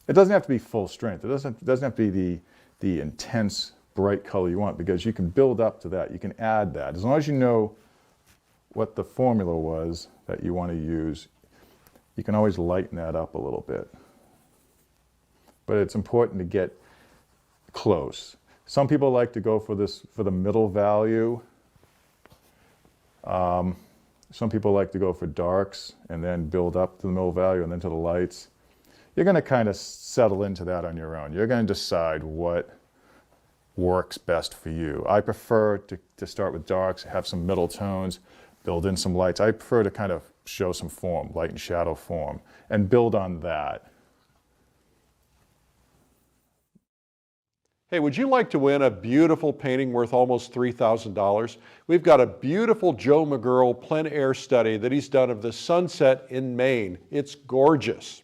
It doesn't have to be full strength. It doesn't have to be the intense bright color you want, because you can build up to that. You can add that. As long as you know what the formula was that you want to use, you can always lighten that up a little bit. But it's important to get close. Some people like to go for the middle value. Some people like to go for darks and then build up to the middle value and then to the lights. You're going to kind of settle into that on your own. You're going to decide what works best for you. I prefer to start with darks, have some middle tones, build in some lights. I prefer to kind of show some form, light and shadow form, and build on that. Hey, would you like to win a beautiful painting worth almost $3,000? We've got a beautiful Joe McGurl plein air study that he's done of the sunset in Maine. It's gorgeous.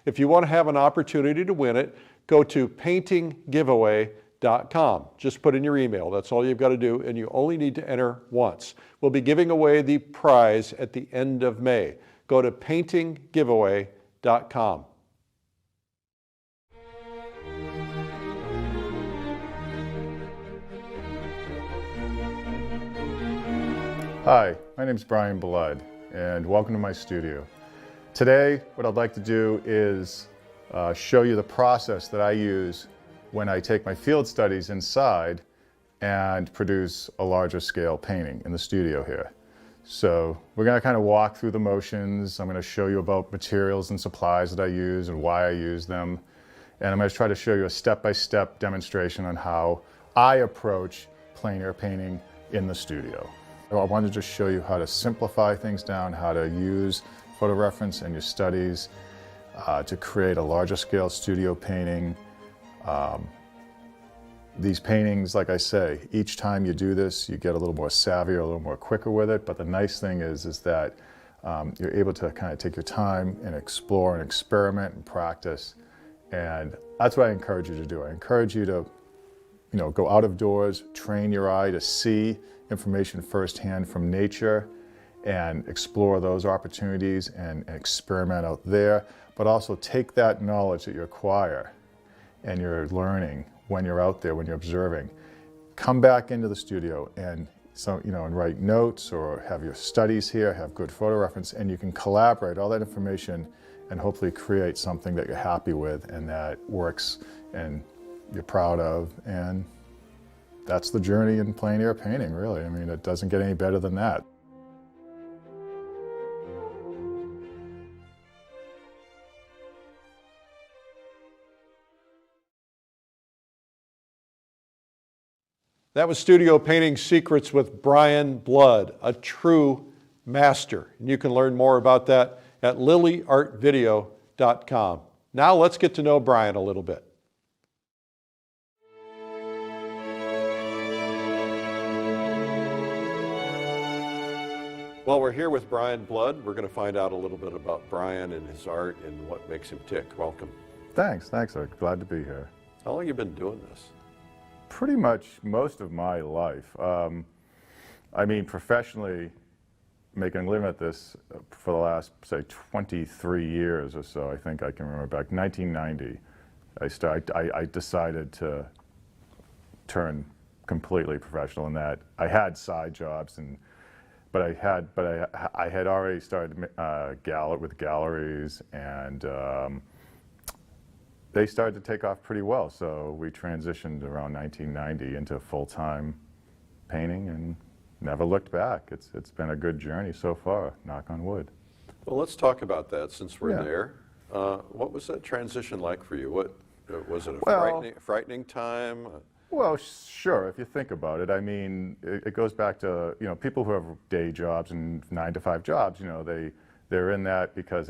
If you want to have an opportunity to win it, go to paintinggiveaway.com. Just put in your email. That's all you've got to do, and you only need to enter once. We'll be giving away the prize at the end of May. Go to paintinggiveaway.com. Hi, my name is Brian Blood, and welcome to my studio. Today, what I'd like to do is show you the process that I use when I take my field studies inside and produce a larger scale painting in the studio here. So we're going to kind of walk through the motions. I'm going to show you about materials and supplies that I use and why I use them. And I'm going to try to show you a step-by-step demonstration on how I approach plein air painting in the studio. I wanted to just show you how to simplify things down, how to use photo reference in your studies to create a larger scale studio painting. These paintings, like I say, each time you do this, you get a little more savvy or a little more quicker with it. But the nice thing is that you're able to kind of take your time and explore and experiment and practice. And that's what I encourage you to do. I encourage you to, go out of doors, train your eye to see information firsthand from nature and explore those opportunities and experiment out there. But also take that knowledge that you acquire and you're learning when you're out there, when you're observing, come back into the studio and and write notes or have your studies here, have good photo reference, and you can collaborate all that information and hopefully create something that you're happy with and that works and you're proud of. And that's the journey in plein air painting, really. I mean, it doesn't get any better than that. That was Studio Painting Secrets with Brian Blood, a true master. And you can learn more about that at lilyartvideo.com. Now let's get to know Brian a little bit. Well, we're here with Brian Blood. We're going to find out a little bit about Brian and his art and what makes him tick. Welcome. Thanks. I'm glad to be here. How long have you been doing this? Pretty much most of my life. I mean, professionally, making a living at this for the last, say, 23 years or so. I think I can remember back 1990. I decided to turn completely professional in that. I had side jobs but I had already started with galleries, and they started to take off pretty well. So we transitioned around 1990 into full-time painting and never looked back. It's been a good journey so far, knock on wood. Well, let's talk about that since we're there. What was that transition like for you? What was it? Frightening time? Well, sure, if you think about it. I mean, it goes back to, people who have day jobs and 9-to-5 jobs, they They're in that because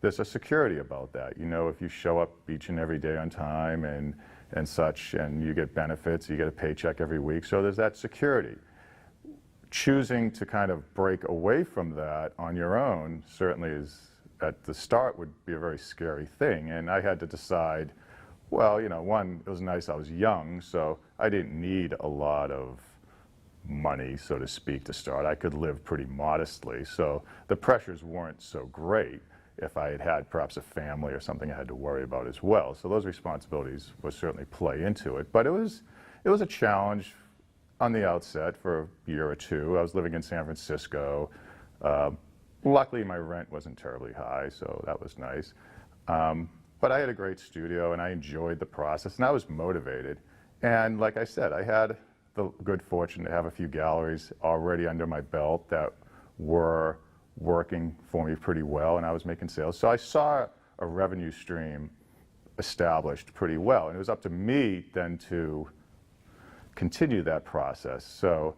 there's a security about that. You know, if you show up each and every day on time and such, and you get benefits, you get a paycheck every week, so there's that security. Choosing to kind of break away from that on your own certainly is, at the start, would be a very scary thing. And I had to decide, well, you know, one, it was nice I was young, so I didn't need a lot of money, so to speak, to start. I could live pretty modestly, so the pressures weren't so great. If I had had perhaps a family or something I had to worry about as well. So those responsibilities would certainly play into it. But it was a challenge on the outset for a year or two. I was living in San Francisco. Luckily, my rent wasn't terribly high, so that was nice. But I had a great studio, and I enjoyed the process, and I was motivated. And like I said, I had the good fortune to have a few galleries already under my belt that were working for me pretty well, and I was making sales. So I saw a revenue stream established pretty well, and it was up to me then to continue that process. So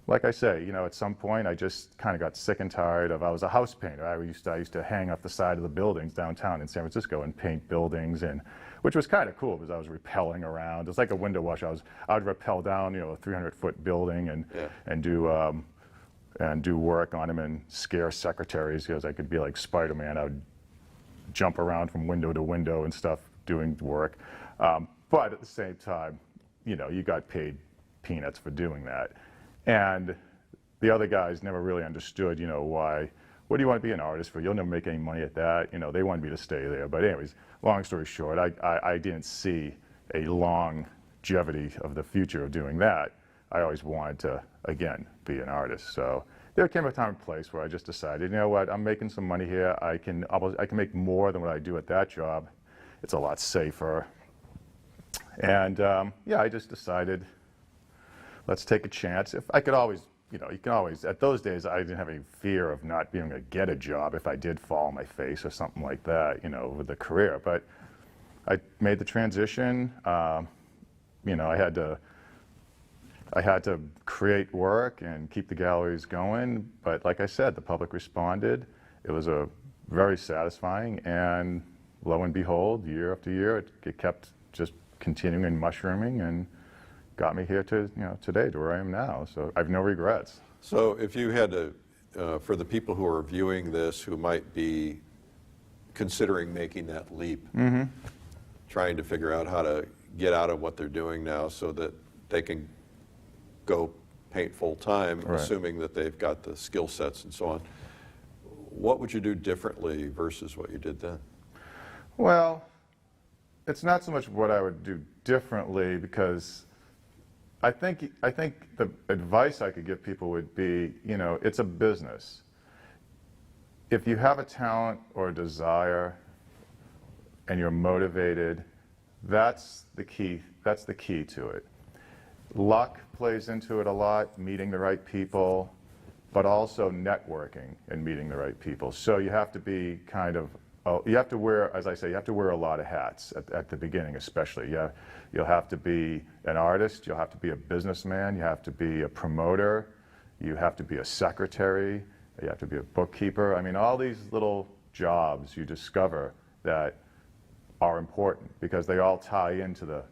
like I say, you know, at some point I just kind of got sick and tired of, I was a house painter. I used to hang off the side of the buildings downtown in San Francisco and paint buildings, and which was kind of cool because I was rappelling around. It's like a window wash. I would rappel down, you know, a 300-foot building and do work on them and scare secretaries, because I could be like Spider-Man. I would jump around from window to window and stuff doing work. But at the same time, you know, you got paid peanuts for doing that. And the other guys never really understood, you know, why, what do you want to be an artist for? You'll never make any money at that. You know, they wanted me to stay there. But anyways, long story short, I didn't see a longevity of the future of doing that. I always wanted to, again, be an artist. So there came a time and place where I just decided, you know what, I'm making some money here. I can make more than what I do at that job. It's a lot safer. And yeah, I just decided, let's take a chance. If I could always, you know, you can always, at those days, I didn't have any fear of not being able to get a job if I did fall on my face or something like that, you know, with the career. But I made the transition. You know, I had to create work and keep the galleries going, but like I said, the public responded. It was a very satisfying, and lo and behold, year after year, it kept just continuing and mushrooming, and got me here to, you know, today, to where I am now. So I have no regrets. So if you had to, for the people who are viewing this who might be considering making that leap, trying to figure out how to get out of what they're doing now so that they can go paint full time, Right. assuming that they've got the skill sets and so on, what would you do differently versus what you did then? Well, it's not so much what I would do differently, because I think the advice I could give people would be, you know, it's a business. If you have a talent or a desire and you're motivated, that's the key to it. Luck plays into it a lot, meeting the right people, but also networking and meeting the right people. So you have to be kind of, you have to wear, as I say, you have to wear a lot of hats at the beginning especially. You'll have to be an artist, you'll have to be a businessman, you have to be a promoter, you have to be a secretary, you have to be a bookkeeper. I mean, all these little jobs you discover that are important because they all tie into the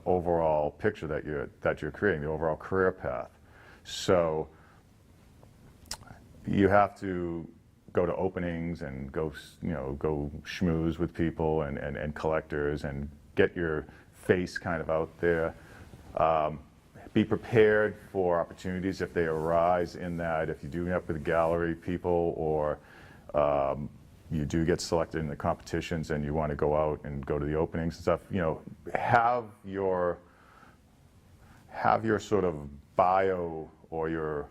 overall picture that you're creating, the overall career path. So you have to go to openings and go schmooze with people and collectors and get your face kind of out there. Be prepared for opportunities if they arise, in that if you do end up with gallery people, or you do get selected in the competitions and you want to go out and go to the openings and stuff, you know, have your sort of bio or your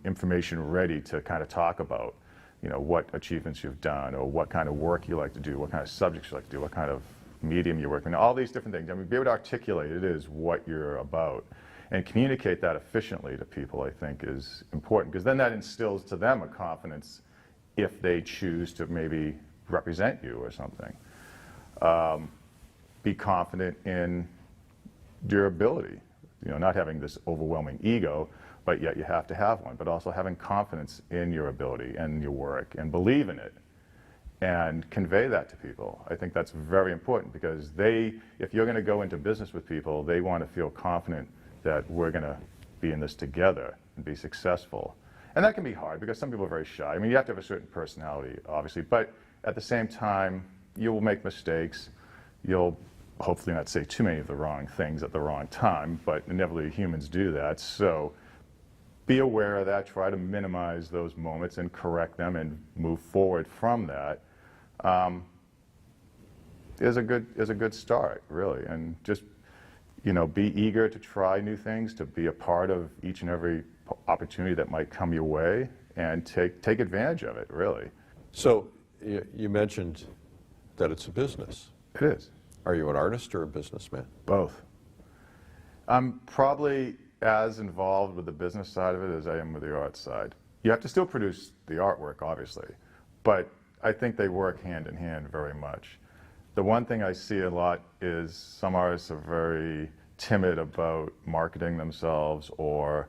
information ready to kind of talk about, you know, what achievements you've done, or what kind of work you like to do, what kind of subjects you like to do, what kind of medium you work in, all these different things. I mean, be able to articulate it is what you're about, and communicate that efficiently to people, I think, is important, because then that instills to them a confidence if they choose to maybe represent you or something. Be confident in your ability, you know, not having this overwhelming ego, but yet you have to have one, but also having confidence in your ability and your work and believe in it and convey that to people. I think that's very important because if you're going to go into business with people, they want to feel confident that we're going to be in this together and be successful. And that can be hard because some people are very shy. I mean, you have to have a certain personality, obviously, but at the same time, you will make mistakes. You'll hopefully not say too many of the wrong things at the wrong time, but inevitably humans do that. So be aware of that, try to minimize those moments and correct them and move forward from that. Is a good start, really, and just be eager to try new things, to be a part of each and every opportunity that might come your way, and take advantage of it, really. So you mentioned that it's a business. It is. Are you an artist or a businessman? Both. I'm probably as involved with the business side of it as I am with the art side. You have to still produce the artwork, obviously, but I think they work hand in hand very much. The one thing I see a lot is some artists are very timid about marketing themselves or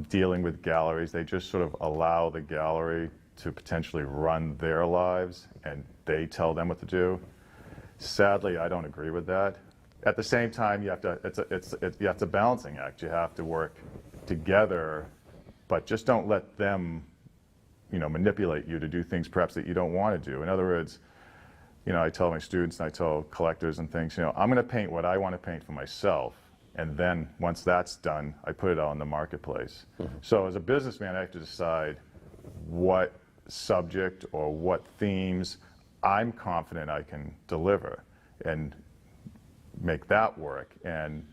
dealing with galleries. They just sort of allow the gallery to potentially run their lives and they tell them what to do. Sadly, I don't agree with that. At the same time, it's a balancing act. You have to work together, but just don't let them, manipulate you to do things perhaps that you don't want to do. In other words, I tell my students and I tell collectors and things, I'm going to paint what I want to paint for myself, and then once that's done, I put it out in the marketplace. Mm-hmm. So as a businessman, I have to decide what subject or what themes I'm confident I can deliver and make that work and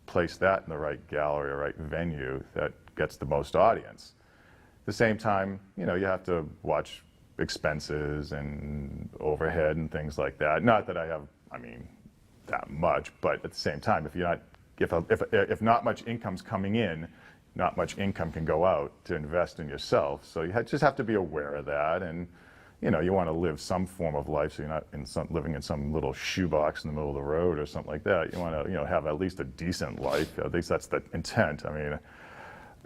place that in the right gallery or right venue that gets the most audience. At the same time, you have to watch expenses and overhead and things like that. Not that I have, that much, but at the same time, if not much income's coming in, not much income can go out to invest in yourself. So you just have to be aware of that, and you want to live some form of life, so you're not living in some little shoebox in the middle of the road or something like that. You want to have at least a decent life. At least that's the intent.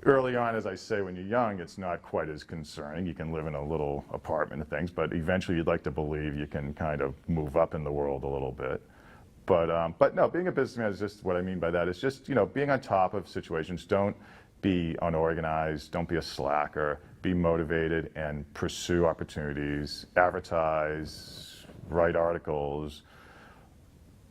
Early on, as I say, when you're young, it's not quite as concerning. You can live in a little apartment and things, but eventually you'd like to believe you can kind of move up in the world a little bit. But no, being a businessman is just, what I mean by that is just, being on top of situations. Don't be unorganized. Don't be a slacker. Be motivated and pursue opportunities. Advertise, write articles.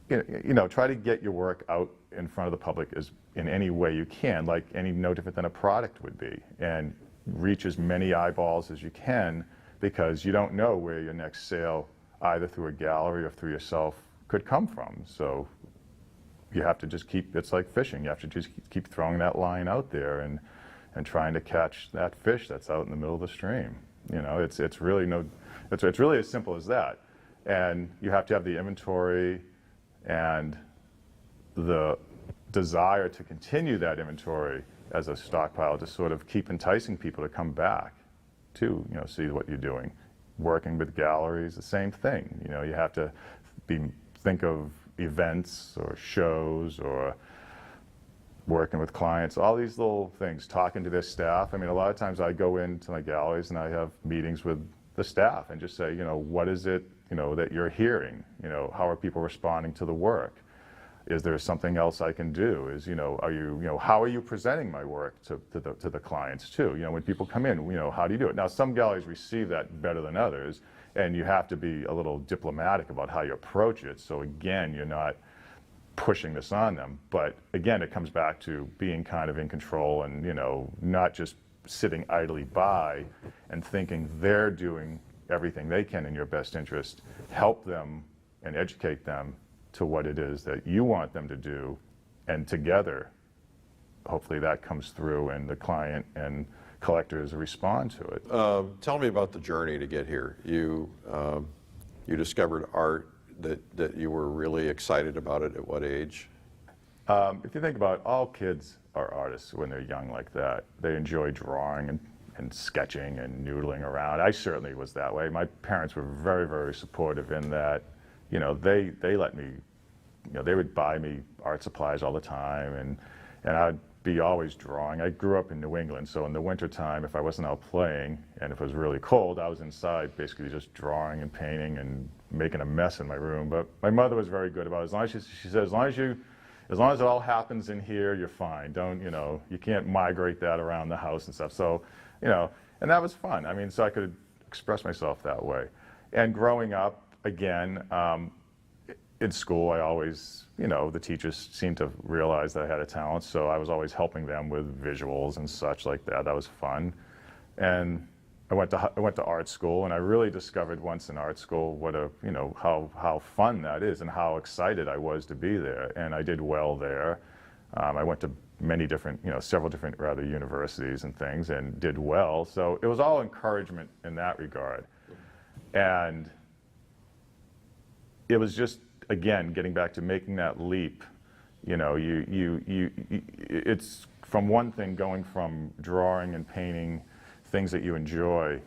Try to get your work out in front of the public as in any way you can, like no different than a product would be, and reach as many eyeballs as you can, because you don't know where your next sale, either through a gallery or through yourself, could come from. So you have to just it's like fishing. You have to just keep throwing that line out there and trying to catch that fish that's out in the middle of the stream. It's really as simple as that. And you have to have the inventory and the desire to continue that inventory as a stockpile to sort of keep enticing people to come back to, see what you're doing. Working with galleries, the same thing. You have to think of events or shows or working with clients, all these little things, talking to their staff. A lot of times I go into my galleries and I have meetings with the staff and just say, what is it, that you're hearing? How are people responding to the work? Is there something else I can do? How are you presenting my work to the clients too? When people come in, how do you do it? Now, some galleries receive that better than others, and you have to be a little diplomatic about how you approach it. So again, you're not pushing this on them, but again, it comes back to being kind of in control and, not just sitting idly by and thinking they're doing everything they can in your best interest. Help them and educate them to what it is that you want them to do, and together, hopefully that comes through and the client and collectors respond to it. Tell me about the journey to get here. You discovered art that you were really excited about it. At what age? If you think about it, all kids are artists when they're young like that. They enjoy drawing and sketching and noodling around. I certainly was that way. My parents were very, very supportive in that. They let me, they would buy me art supplies all the time, and I'd be always drawing. I grew up in New England, so in the wintertime, if I wasn't out playing and if it was really cold, I was inside basically just drawing and painting and making a mess in my room. But my mother was very good about it. As long as she said, as long as it all happens in here, you're fine. Don't, you can't migrate that around the house and stuff. So, and that was fun. I mean, so I could express myself that way. And growing up, again, in school, I always, the teachers seemed to realize that I had a talent, so I was always helping them with visuals and such like that. That was fun. And I went to art school, and I really discovered once in art school what how fun that is and how excited I was to be there. And I did well there. I went to many different, several different rather universities and things, and did well. So it was all encouragement in that regard. And it was just, again, getting back to making that leap, it's from one thing going from drawing and painting things that you enjoy,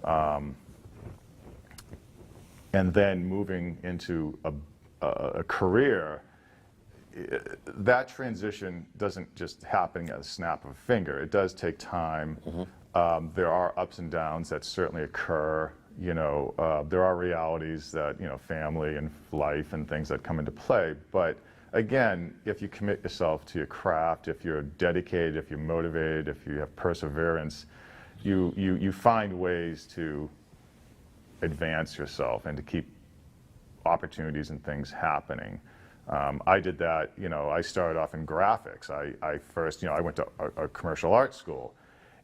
and then moving into a career. That transition doesn't just happen at a snap of a finger. It does take time. Mm-hmm. There are ups and downs that certainly occur. There are realities that, family and life and things that come into play. But again, if you commit yourself to your craft, if you're dedicated, if you're motivated, if you have perseverance, you find ways to advance yourself and to keep opportunities and things happening. I did that, I started off in graphics. I first, I went to a commercial art school.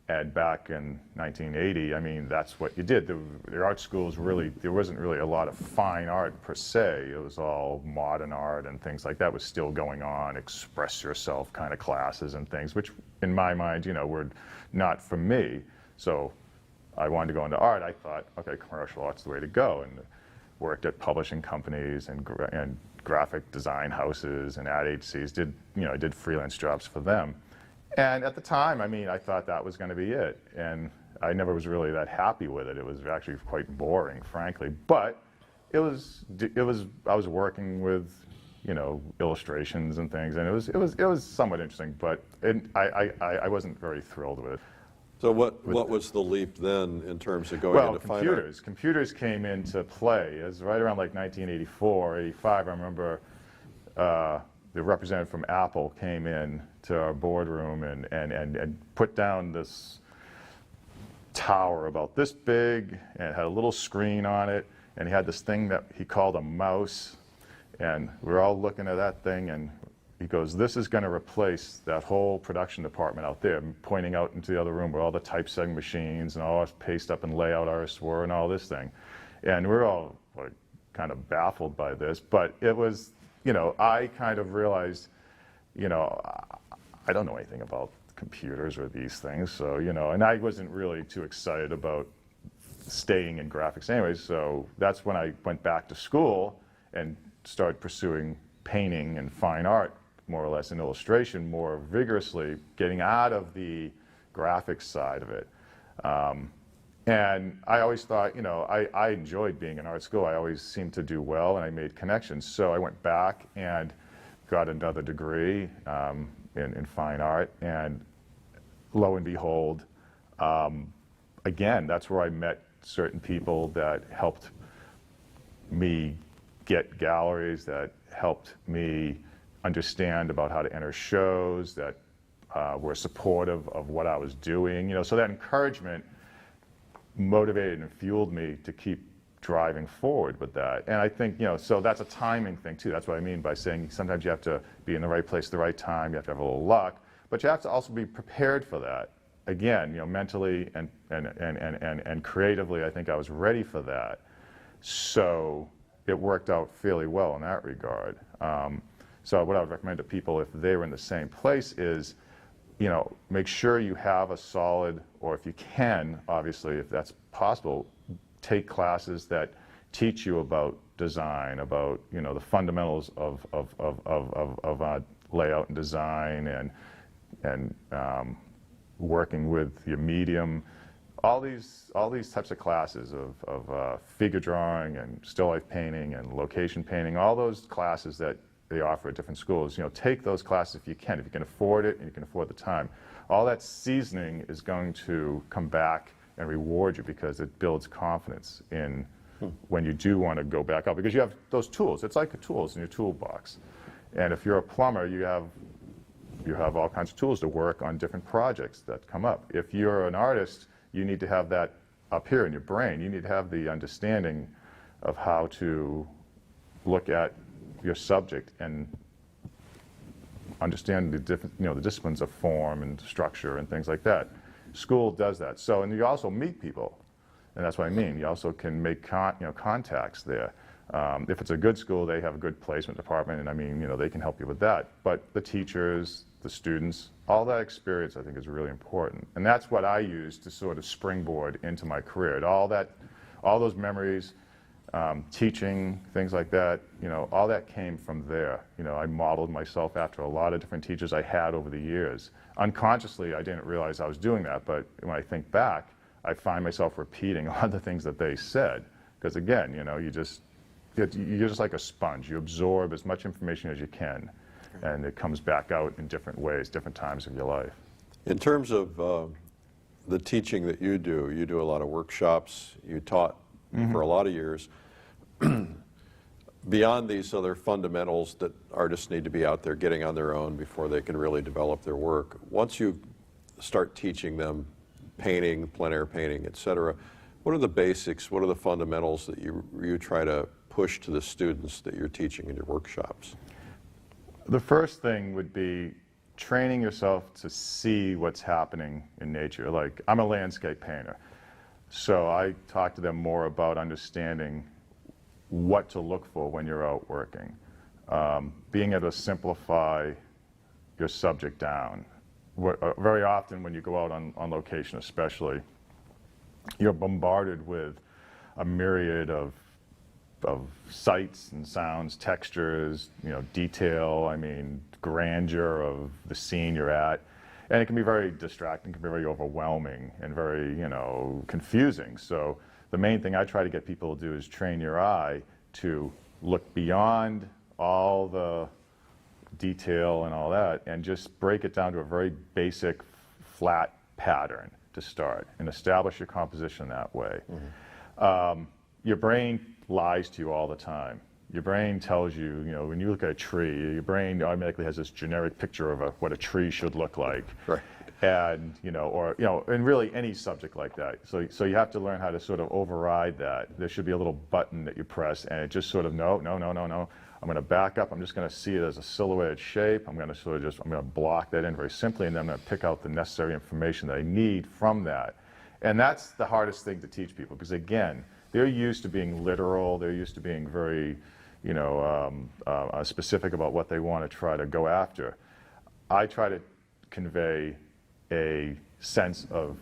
And back in 1980, I mean, that's what you did. The art schools really, there wasn't really a lot of fine art per se. It was all modern art and things like that was still going on, express yourself kind of classes and things, which in my mind, were not for me. So I wanted to go into art. I thought, okay, commercial art's the way to go. And worked at publishing companies and graphic design houses and ad agencies, I did freelance jobs for them. And at the time, I mean, I thought that was going to be it. And I never was really that happy with it. It was actually quite boring, frankly. But I was working with, illustrations and things, and it was somewhat interesting, but I wasn't very thrilled with it. So what was the leap then in terms of going into fine art? Computers came into play. It was right around like 1984, 85. I remember the representative from Apple came in to our boardroom and put down this tower about this big, and it had a little screen on it, and he had this thing that he called a mouse, and we were all looking at that thing, and he goes, "This is going to replace that whole production department out there," pointing out into the other room where all the typesetting machines and all our paste up and layout artists were and all this thing. And we're all like kind of baffled by this, but it was, I kind of realized, I don't know anything about computers or these things, so, and I wasn't really too excited about staying in graphics anyways, so that's when I went back to school and started pursuing painting and fine art, more or less, in illustration more vigorously, getting out of the graphics side of it. And I always thought, I enjoyed being in art school. I always seemed to do well, and I made connections. So I went back and got another degree in fine art, and lo and behold, again, that's where I met certain people that helped me get galleries, that helped me understand about how to enter shows, that were supportive of what I was doing. So that encouragement motivated and fueled me to keep driving forward with that. And I think, so that's a timing thing too. That's what I mean by saying sometimes you have to be in the right place at the right time, you have to have a little luck, but you have to also be prepared for that. Again, mentally and creatively, I think I was ready for that. So it worked out fairly well in that regard. So what I would recommend to people if they were in the same place is, make sure you have a solid, or if you can, obviously, if that's possible, take classes that teach you about design, about, the fundamentals of layout and design and working with your medium. All these types of classes of figure drawing and still life painting and location painting, all those classes that they offer at different schools. Take those classes if you can afford it and you can afford the time. All that seasoning is going to come back and reward you because it builds confidence in when you do want to go back up, because you have those tools. It's like the tools in your toolbox. And if you're a plumber, you have all kinds of tools to work on different projects that come up. If you're an artist, you need to have that up here in your brain. You need to have the understanding of how to look at your subject and understand the different, the disciplines of form and structure and things like that. School does that. So, and you also meet people, and that's what I mean. You also can make contacts there. If it's a good school, they have a good placement department, and I mean, they can help you with that. But the teachers, the students, all that experience, I think, is really important. And that's what I use to sort of springboard into my career. And all those memories, teaching, things like that, all that came from there. I modeled myself after a lot of different teachers I had over the years. Unconsciously, I didn't realize I was doing that, but when I think back, I find myself repeating a lot of the things that they said. Because again, you're just like a sponge. You absorb as much information as you can, and it comes back out in different ways, different times of your life. In terms of the teaching that you do a lot of workshops, you taught for a lot of years. Beyond these other fundamentals that artists need to be out there getting on their own before they can really develop their work, once you start teaching them painting, plein air painting, etc., what are the basics, what are the fundamentals that you try to push to the students that you're teaching in your workshops? The first thing would be training yourself to see what's happening in nature. Like, I'm a landscape painter, so I talk to them more about understanding what to look for when you're out working. Being able to simplify your subject down. Very often when you go out on location especially, you're bombarded with a myriad of sights and sounds, textures, detail, grandeur of the scene you're at. And it can be very distracting, it can be very overwhelming and very, confusing. So the main thing I try to get people to do is train your eye to look beyond all the detail and all that and just break it down to a very basic, flat pattern to start and establish your composition that way. Your brain lies to you all the time. Your brain tells you, when you look at a tree, your brain automatically has this generic picture of what a tree should look like. Right. And, and really any subject like that. So you have to learn how to sort of override that. There should be a little button that you press and it just sort of, no. I'm going to back up. I'm just going to see it as a silhouetted shape. I'm going to block that in very simply, and then I'm going to pick out the necessary information that I need from that. And that's the hardest thing to teach people, because again, they're used to being literal. They're used to being very, specific about what they want to try to go after. I try to convey a sense of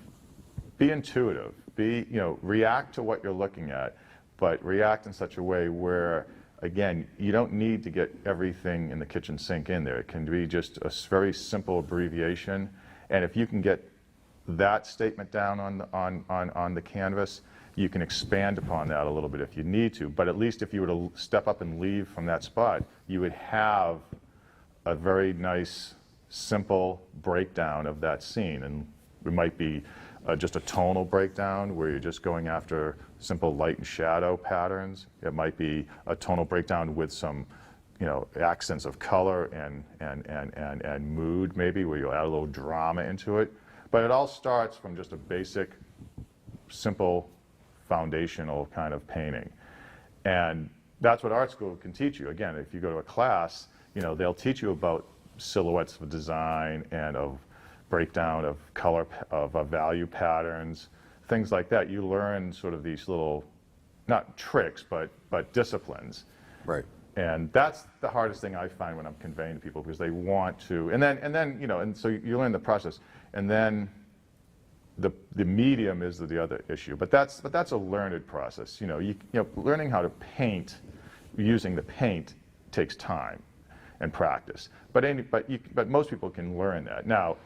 be intuitive, react to what you're looking at, but react in such a way where, again, you don't need to get everything in the kitchen sink in there. It can be just a very simple abbreviation, and if you can get that statement down on the canvas, you can expand upon that a little bit if you need to. But at least if you were to step up and leave from that spot, you would have a very nice, simple breakdown of that scene. And it might be just a tonal breakdown where you're just going after simple light and shadow patterns. It might be a tonal breakdown with some, accents of color and mood, maybe, where you'll add a little drama into it. But it all starts from just a basic, simple, foundational kind of painting. And that's what art school can teach you. Again, if you go to a class, they'll teach you about silhouettes of design and of breakdown of color, of value patterns, things like that. You learn sort of these little, not tricks, but disciplines. Right. And that's the hardest thing I find when I'm conveying to people, because they want to, and then and so you learn the process, and then the medium is the other issue. But that's a learned process. Learning how to paint using the paint takes time and practice. But most people can learn that. Now,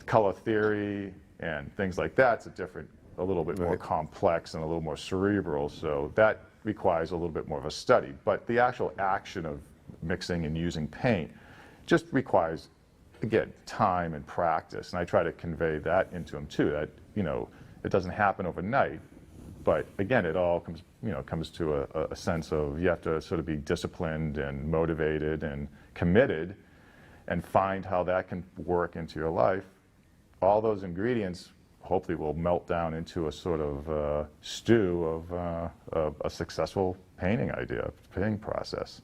color theory and things like that's a little bit more complex and a little more cerebral. So that requires a little bit more of a study. But the actual action mixing and using paint just requires, again, time and practice. And I try to convey that into them too, that, you know, it doesn't happen overnight. But again, it all comes, you know, comes to a sense of you have to sort of be disciplined and motivated and committed and find how that can work into your life. All those ingredients hopefully will melt down into a sort of stew of a successful painting idea, painting process.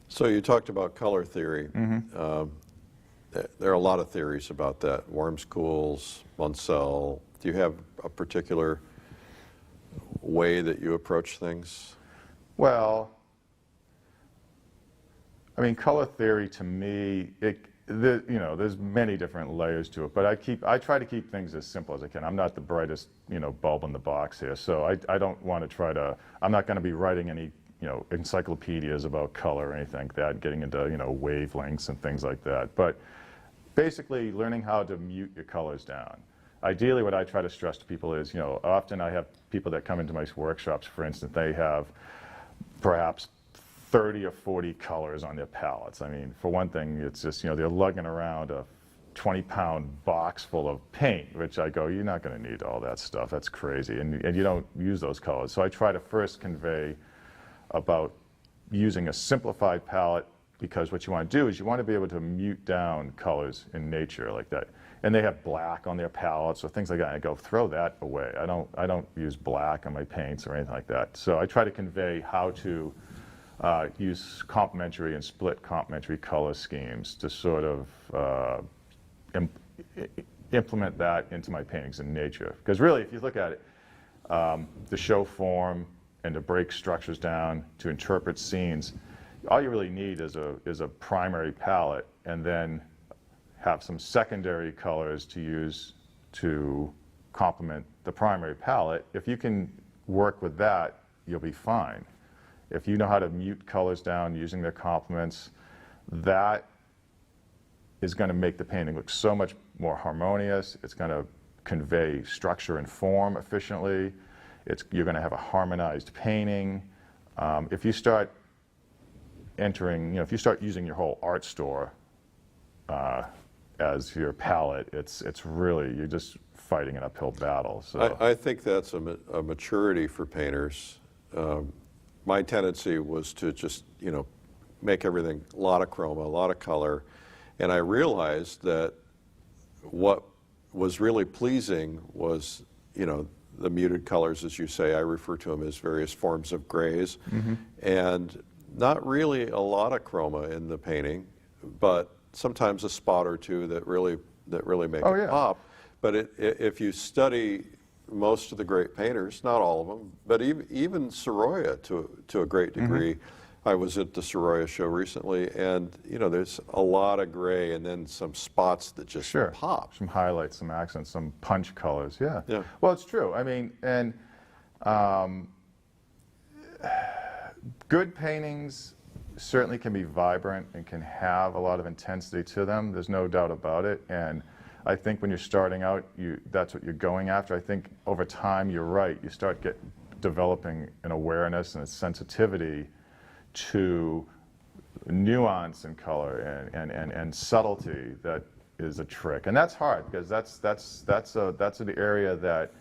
So you talked about color theory. There are a lot of theories about that. Worms, Cools, Munsell. Do you have a particular way that you approach things? Well, I mean, color theory to me, you know, there's many different layers to it, but I try to keep things as simple as I can. I'm not the brightest, you know, bulb in the box here, so I don't want to I'm not going to be writing any, you know, encyclopedias about color or anything like that, getting into, you know, wavelengths and things like that. But basically learning how to mute your colors down. Ideally, what I try to stress to people is, you know, often I have people that come into my workshops, for instance, they have perhaps 30 or 40 colors on their palettes. I mean, for one thing, it's just, you know, they're lugging around a 20-pound box full of paint, which I go, you're not going to need all that stuff. That's crazy. And you don't use those colors. So I try to first convey about using a simplified palette, because what you want to do is you want to be able to mute down colors in nature like that. And they have black on their palettes or things like that. And I go, throw that away. I don't use black on my paints or anything like that. So I try to convey how to use complementary and split complementary color schemes to sort of implement that into my paintings in nature. Because really, if you look at it, to show form and to break structures down, to interpret scenes, all you really need is a primary palette, and then have some secondary colors to use to complement the primary palette. If you can work with that, you'll be fine. If you know how to mute colors down using their complements, that is going to make the painting look so much more harmonious. It's going to convey structure and form efficiently. You're going to have a harmonized painting. If you start entering, you know, if you start using your whole art store as your palette, it's really, you're just fighting an uphill battle. So I think that's a maturity for painters. My tendency was to just, you know, make everything a lot of chroma, a lot of color, and I realized that what was really pleasing was, you know, the muted colors, as you say. I refer to them as various forms of grays, and not really a lot of chroma in the painting, but sometimes a spot or two that really make it pop. But if you study most of the great painters, not all of them, but even Sorolla to a great degree. I was at the Sorolla show recently, and you know, there's a lot of gray and then some spots that just pop. Some highlights, some accents, some punch colors. Yeah. Well, it's true. I mean, and good paintings certainly can be vibrant and can have a lot of intensity to them. There's no doubt about it. And I think when you're starting out, that's what you're going after. I think over time, you're right. You start developing an awareness and a sensitivity to nuance in color and subtlety that is a trick. And that's hard, because that's an area that,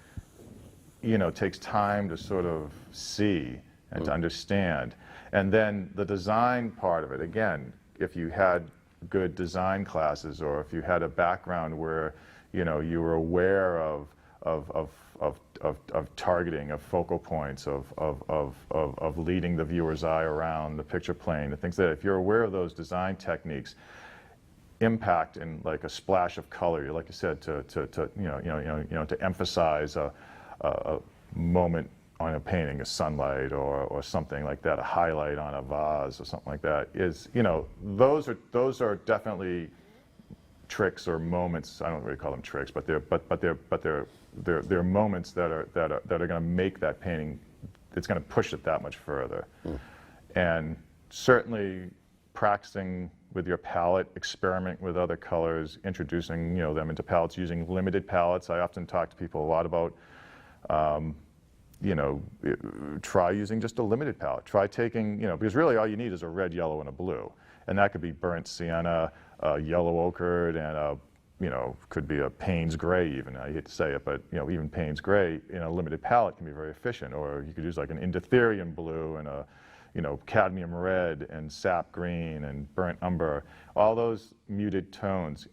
you know, takes time to sort of see and to understand. And then the design part of it, again, if you had good design classes, or if you had a background where, you know, you were aware of targeting, of focal points, of leading the viewer's eye around the picture plane, the things that, if you're aware of those design techniques, impact in like a splash of color, like you said, to emphasize a moment on a painting, a sunlight or something like that, a highlight on a vase or something like that, is, you know, those are definitely tricks or moments. I don't really call them tricks, but they're moments that are going to make that painting, it's going to push it that much further. And certainly practicing with your palette, experiment with other colors, introducing, you know, them into palettes, using limited palettes. I often talk to people a lot about try using just a limited palette. Try taking, because really all you need is a red, yellow, and a blue. And that could be burnt sienna, yellow ochred, and could be a Payne's gray even. I hate to say it, but even Payne's gray in a limited palette can be very efficient. Or you could use like an Indotherium blue and a cadmium red and sap green and burnt umber. All those muted tones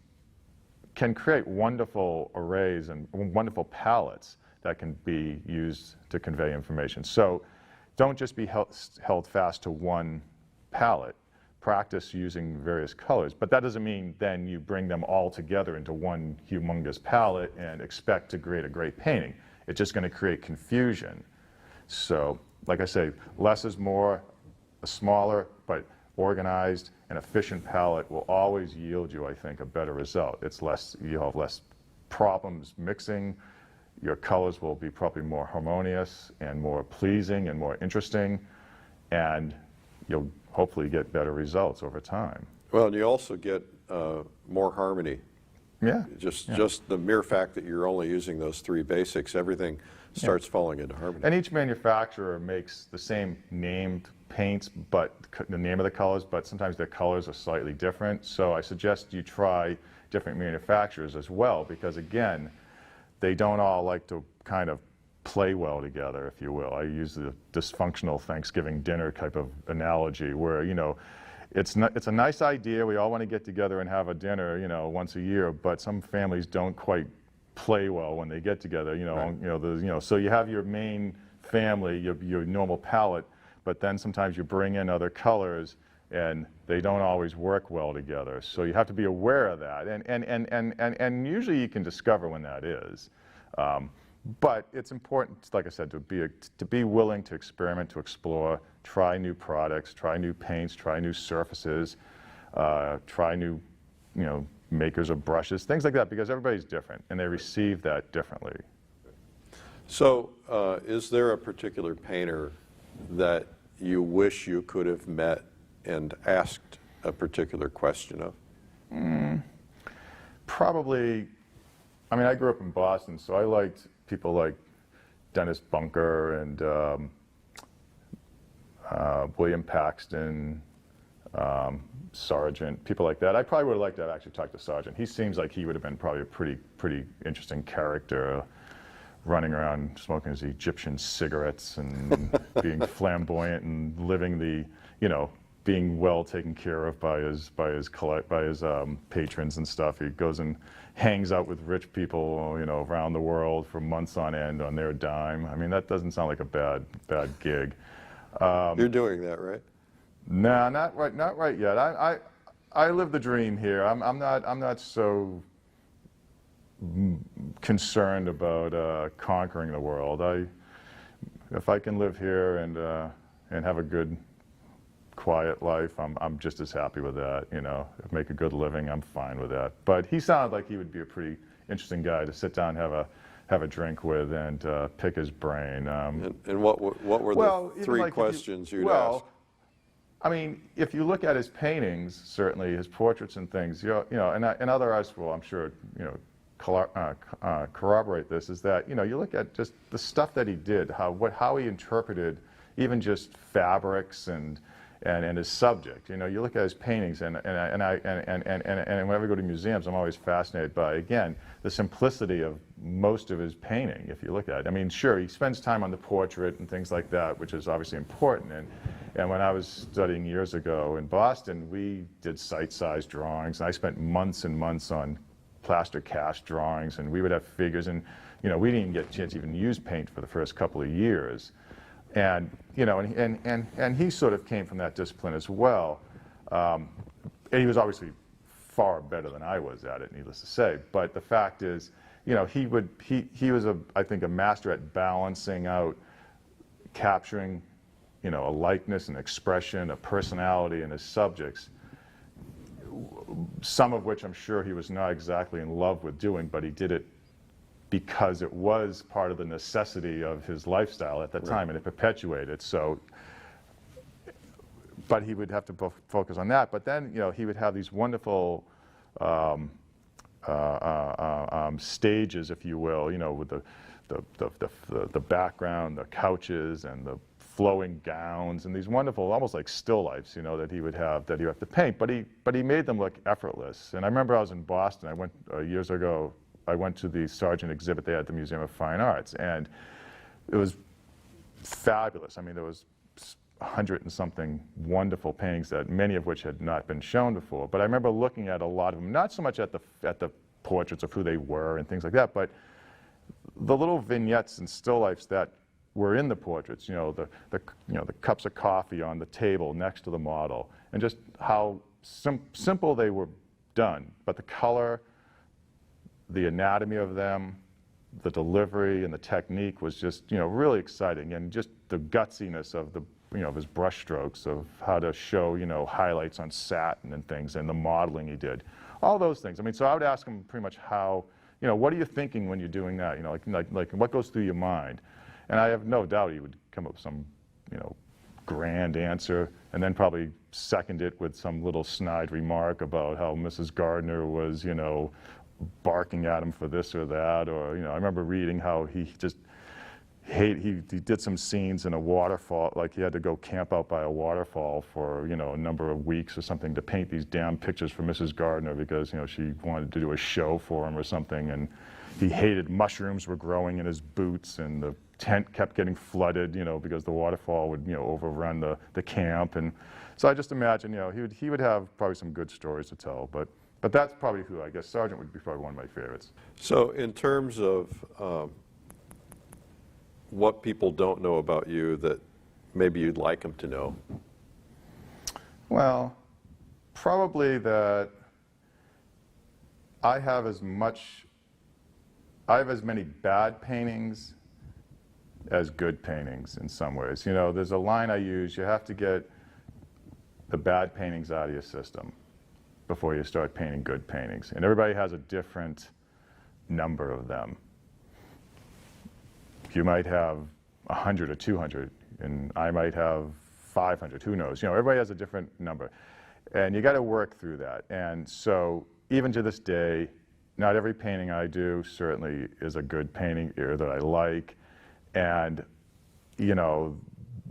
can create wonderful arrays and wonderful palettes that can be used to convey information. So don't just be held fast to one palette. Practice using various colors, but that doesn't mean then you bring them all together into one humongous palette and expect to create a great painting. It's just going to create confusion. So, like I say, less is more. A smaller but organized and efficient palette will always yield you, I think, a better result. It's less, you'll have less problems mixing. Your colors will be probably more harmonious and more pleasing and more interesting, and you'll hopefully get better results over time. Well, and you also get more harmony. Yeah. Just the mere fact that you're only using those three basics, everything starts falling into harmony. And each manufacturer makes the same named paints, but the name of the colors, but sometimes their colors are slightly different. So I suggest you try different manufacturers as well, because again, they don't all like to kind of play well together, if you will. I use the dysfunctional Thanksgiving dinner type of analogy where, it's a nice idea. We all want to get together and have a dinner, once a year, but some families don't quite play well when they get together, right. So you have your main family, your normal palette, but then sometimes you bring in other colors and they don't always work well together. So you have to be aware of that. And usually you can discover when that is. But it's important, like I said, to be willing to experiment, to explore, try new products, try new paints, try new surfaces, try new, makers of brushes, things like that, because everybody's different and they receive that differently. So, is there a particular painter that you wish you could have met and asked a particular question of? Probably. I mean, I grew up in Boston, so I liked people like Dennis Bunker and William Paxton, Sargent, people like that. I probably would have liked to have actually talked to Sargent. He seems like he would have been probably a pretty interesting character, running around smoking his Egyptian cigarettes and being flamboyant and living the, being well taken care of by his patrons and stuff. He goes and hangs out with rich people, around the world for months on end on their dime. I mean, that doesn't sound like a bad gig. You're doing that, right? Nah, not right yet. I live the dream here. I'm not so concerned about conquering the world. If I can live here and have a good, quiet life, I'm just as happy with that. Make a good living, I'm fine with that. But he sounded like he would be a pretty interesting guy to sit down, have a drink with, and pick his brain. And what were the three questions you'd ask? I mean, if you look at his paintings, certainly his portraits and things, and other artists will, I'm sure, corroborate this, is that you look at just the stuff that he did, how he interpreted even just fabrics and his subject. You look at his paintings, and whenever I go to museums, I'm always fascinated by, again, the simplicity of most of his painting. If you look at it, I mean, sure, he spends time on the portrait and things like that, which is obviously important. And when I was studying years ago in Boston, we did site-sized drawings, and I spent months and months on plaster cast drawings, and we would have figures, and we didn't even get a chance to even use paint for the first couple of years. And and he sort of came from that discipline as well. And he was obviously far better than I was at it, needless to say. But the fact is, he was I think a master at balancing out, capturing, a likeness, an expression, a personality in his subjects. Some of which I'm sure he was not exactly in love with doing, but he did it because it was part of the necessity of his lifestyle at that time, and it perpetuated. So, but he would have to focus on that. But then, he would have these wonderful stages, if you will, with the background, the couches, and the flowing gowns, and these wonderful, almost like still lifes, you know, that he would have to paint. But he made them look effortless. And I remember I was in Boston. I went years ago. I went to the Sargent exhibit they had at the Museum of Fine Arts, and it was fabulous. I mean, there was 100 and something wonderful paintings that many of which had not been shown before. But I remember looking at a lot of them, not so much at the portraits of who they were and things like that, but the little vignettes and still lifes that were in the portraits. You know, the cups of coffee on the table next to the model, and just how simple they were done. But the color, the anatomy of them, the delivery and the technique was just, you know, really exciting, and just the gutsiness of the, you know, of his brush strokes, of how to show, you know, highlights on satin and things, and the modeling he did, all those things. I mean, so I would ask him pretty much how, you know, what are you thinking when you're doing that? You know, like what goes through your mind? And I have no doubt he would come up with some, you know, grand answer, and then probably second it with some little snide remark about how Mrs. Gardner was, you know, barking at him for this or that. Or, you know, I remember reading how he just he did some scenes in a waterfall, like he had to go camp out by a waterfall for, you know, a number of weeks or something to paint these damn pictures for Mrs. Gardner because, you know, she wanted to do a show for him or something, and he hated mushrooms were growing in his boots, and the tent kept getting flooded, you know, because the waterfall would, you know, overrun the camp. And so I just imagine, you know, he would have probably some good stories to tell, but that's probably who, I guess, Sargent would be probably one of my favorites. So in terms of what people don't know about you that maybe you'd like them to know? Well, probably that I have as many bad paintings as good paintings in some ways. You know, there's a line I use: you have to get the bad paintings out of your system before you start painting good paintings. And everybody has a different number of them. You might have 100 or 200, and I might have 500, who knows? You know, everybody has a different number. And you got to work through that. And so even to this day, not every painting I do certainly is a good painting or that I like. And, you know,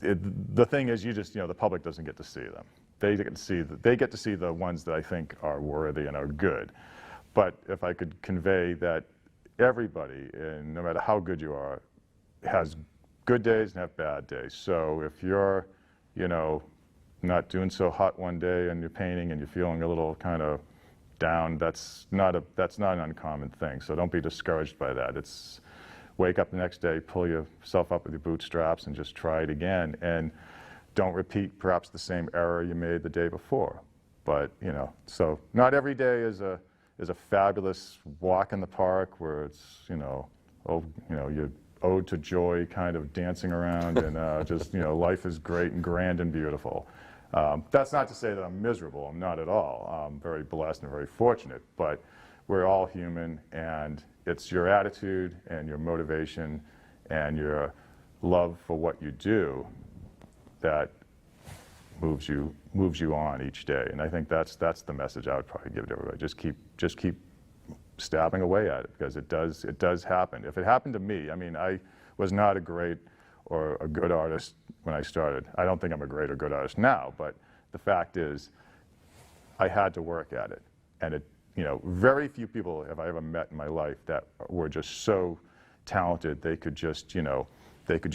the thing is, you just, you know, the public doesn't get to see them. They get to see the ones that I think are worthy and are good. But if I could convey that everybody, and no matter how good you are, has good days and have bad days. So if you're, you know, not doing so hot one day and you're painting and you're feeling a little kind of down, that's not an uncommon thing. So don't be discouraged by that. It's wake up the next day, pull yourself up with your bootstraps, and just try it again. And don't repeat perhaps the same error you made the day before. But, you know, so not every day is a fabulous walk in the park where it's, you know, you're ode to joy kind of dancing around and just, you know, life is great and grand and beautiful. That's not to say that I'm miserable. I'm not at all. I'm very blessed and very fortunate, but we're all human, and it's your attitude and your motivation and your love for what you do that moves you on each day. And I think that's the message I would probably give to everybody. Just keep stabbing away at it, because it does happen. If it happened to me, I mean, I was not a great or a good artist when I started. I don't think I'm a great or good artist now, but the fact is, I had to work at it. And it, you know, very few people have I ever met in my life that were just so talented they could just, you know,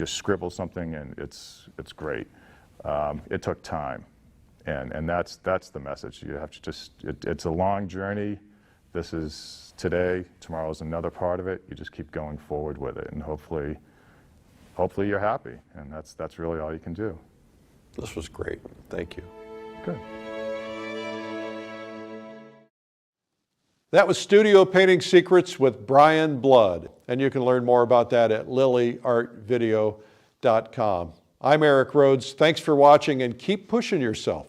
scribble something and it's great. It took time, and that's the message. You have to just, it's a long journey. This is today, tomorrow's another part of it. You just keep going forward with it, and hopefully you're happy, and that's really all you can do. This was great. Thank you. Good. That was Studio Painting Secrets with Brian Blood, and you can learn more about that at lilyartvideo.com. I'm Eric Rhodes. Thanks for watching, and keep pushing yourself.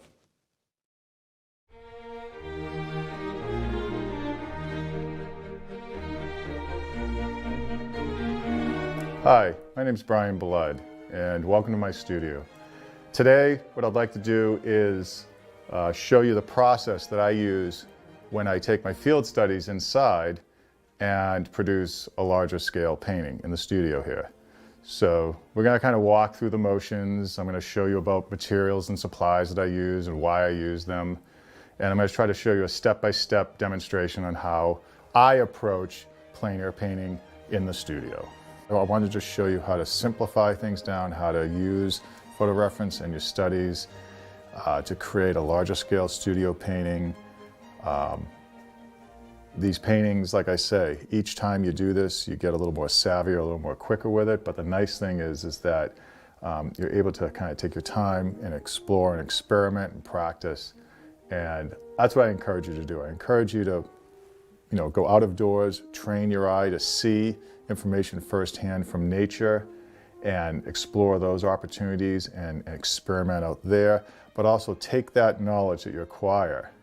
Hi, my name's Brian Blood, and welcome to my studio. Today, what I'd like to do is show you the process that I use when I take my field studies inside and produce a larger scale painting in the studio here. So we're going to kind of walk through the motions. I'm going to show you about materials and supplies that I use and why I use them. And I'm going to try to show you a step-by-step demonstration on how I approach plein air painting in the studio. So I wanted to just show you how to simplify things down, how to use photo reference in your studies to create a larger scale studio painting. These paintings, like I say, each time you do this, you get a little more savvy or a little more quicker with it. But the nice thing is that you're able to kind of take your time and explore and experiment and practice. And that's what I encourage you to do. I encourage you to, go out of doors, train your eye to see information firsthand from nature and explore those opportunities and experiment out there. But also take that knowledge that you acquire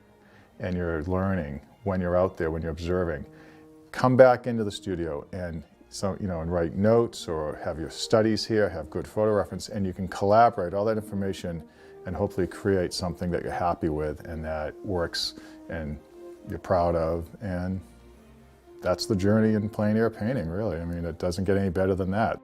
and you're learning when you're out there, when you're observing, come back into the studio and and write notes or have your studies here, have good photo reference, and you can collaborate all that information and hopefully create something that you're happy with and that works and you're proud of. And that's the journey in plein air painting, really. I mean, it doesn't get any better than that.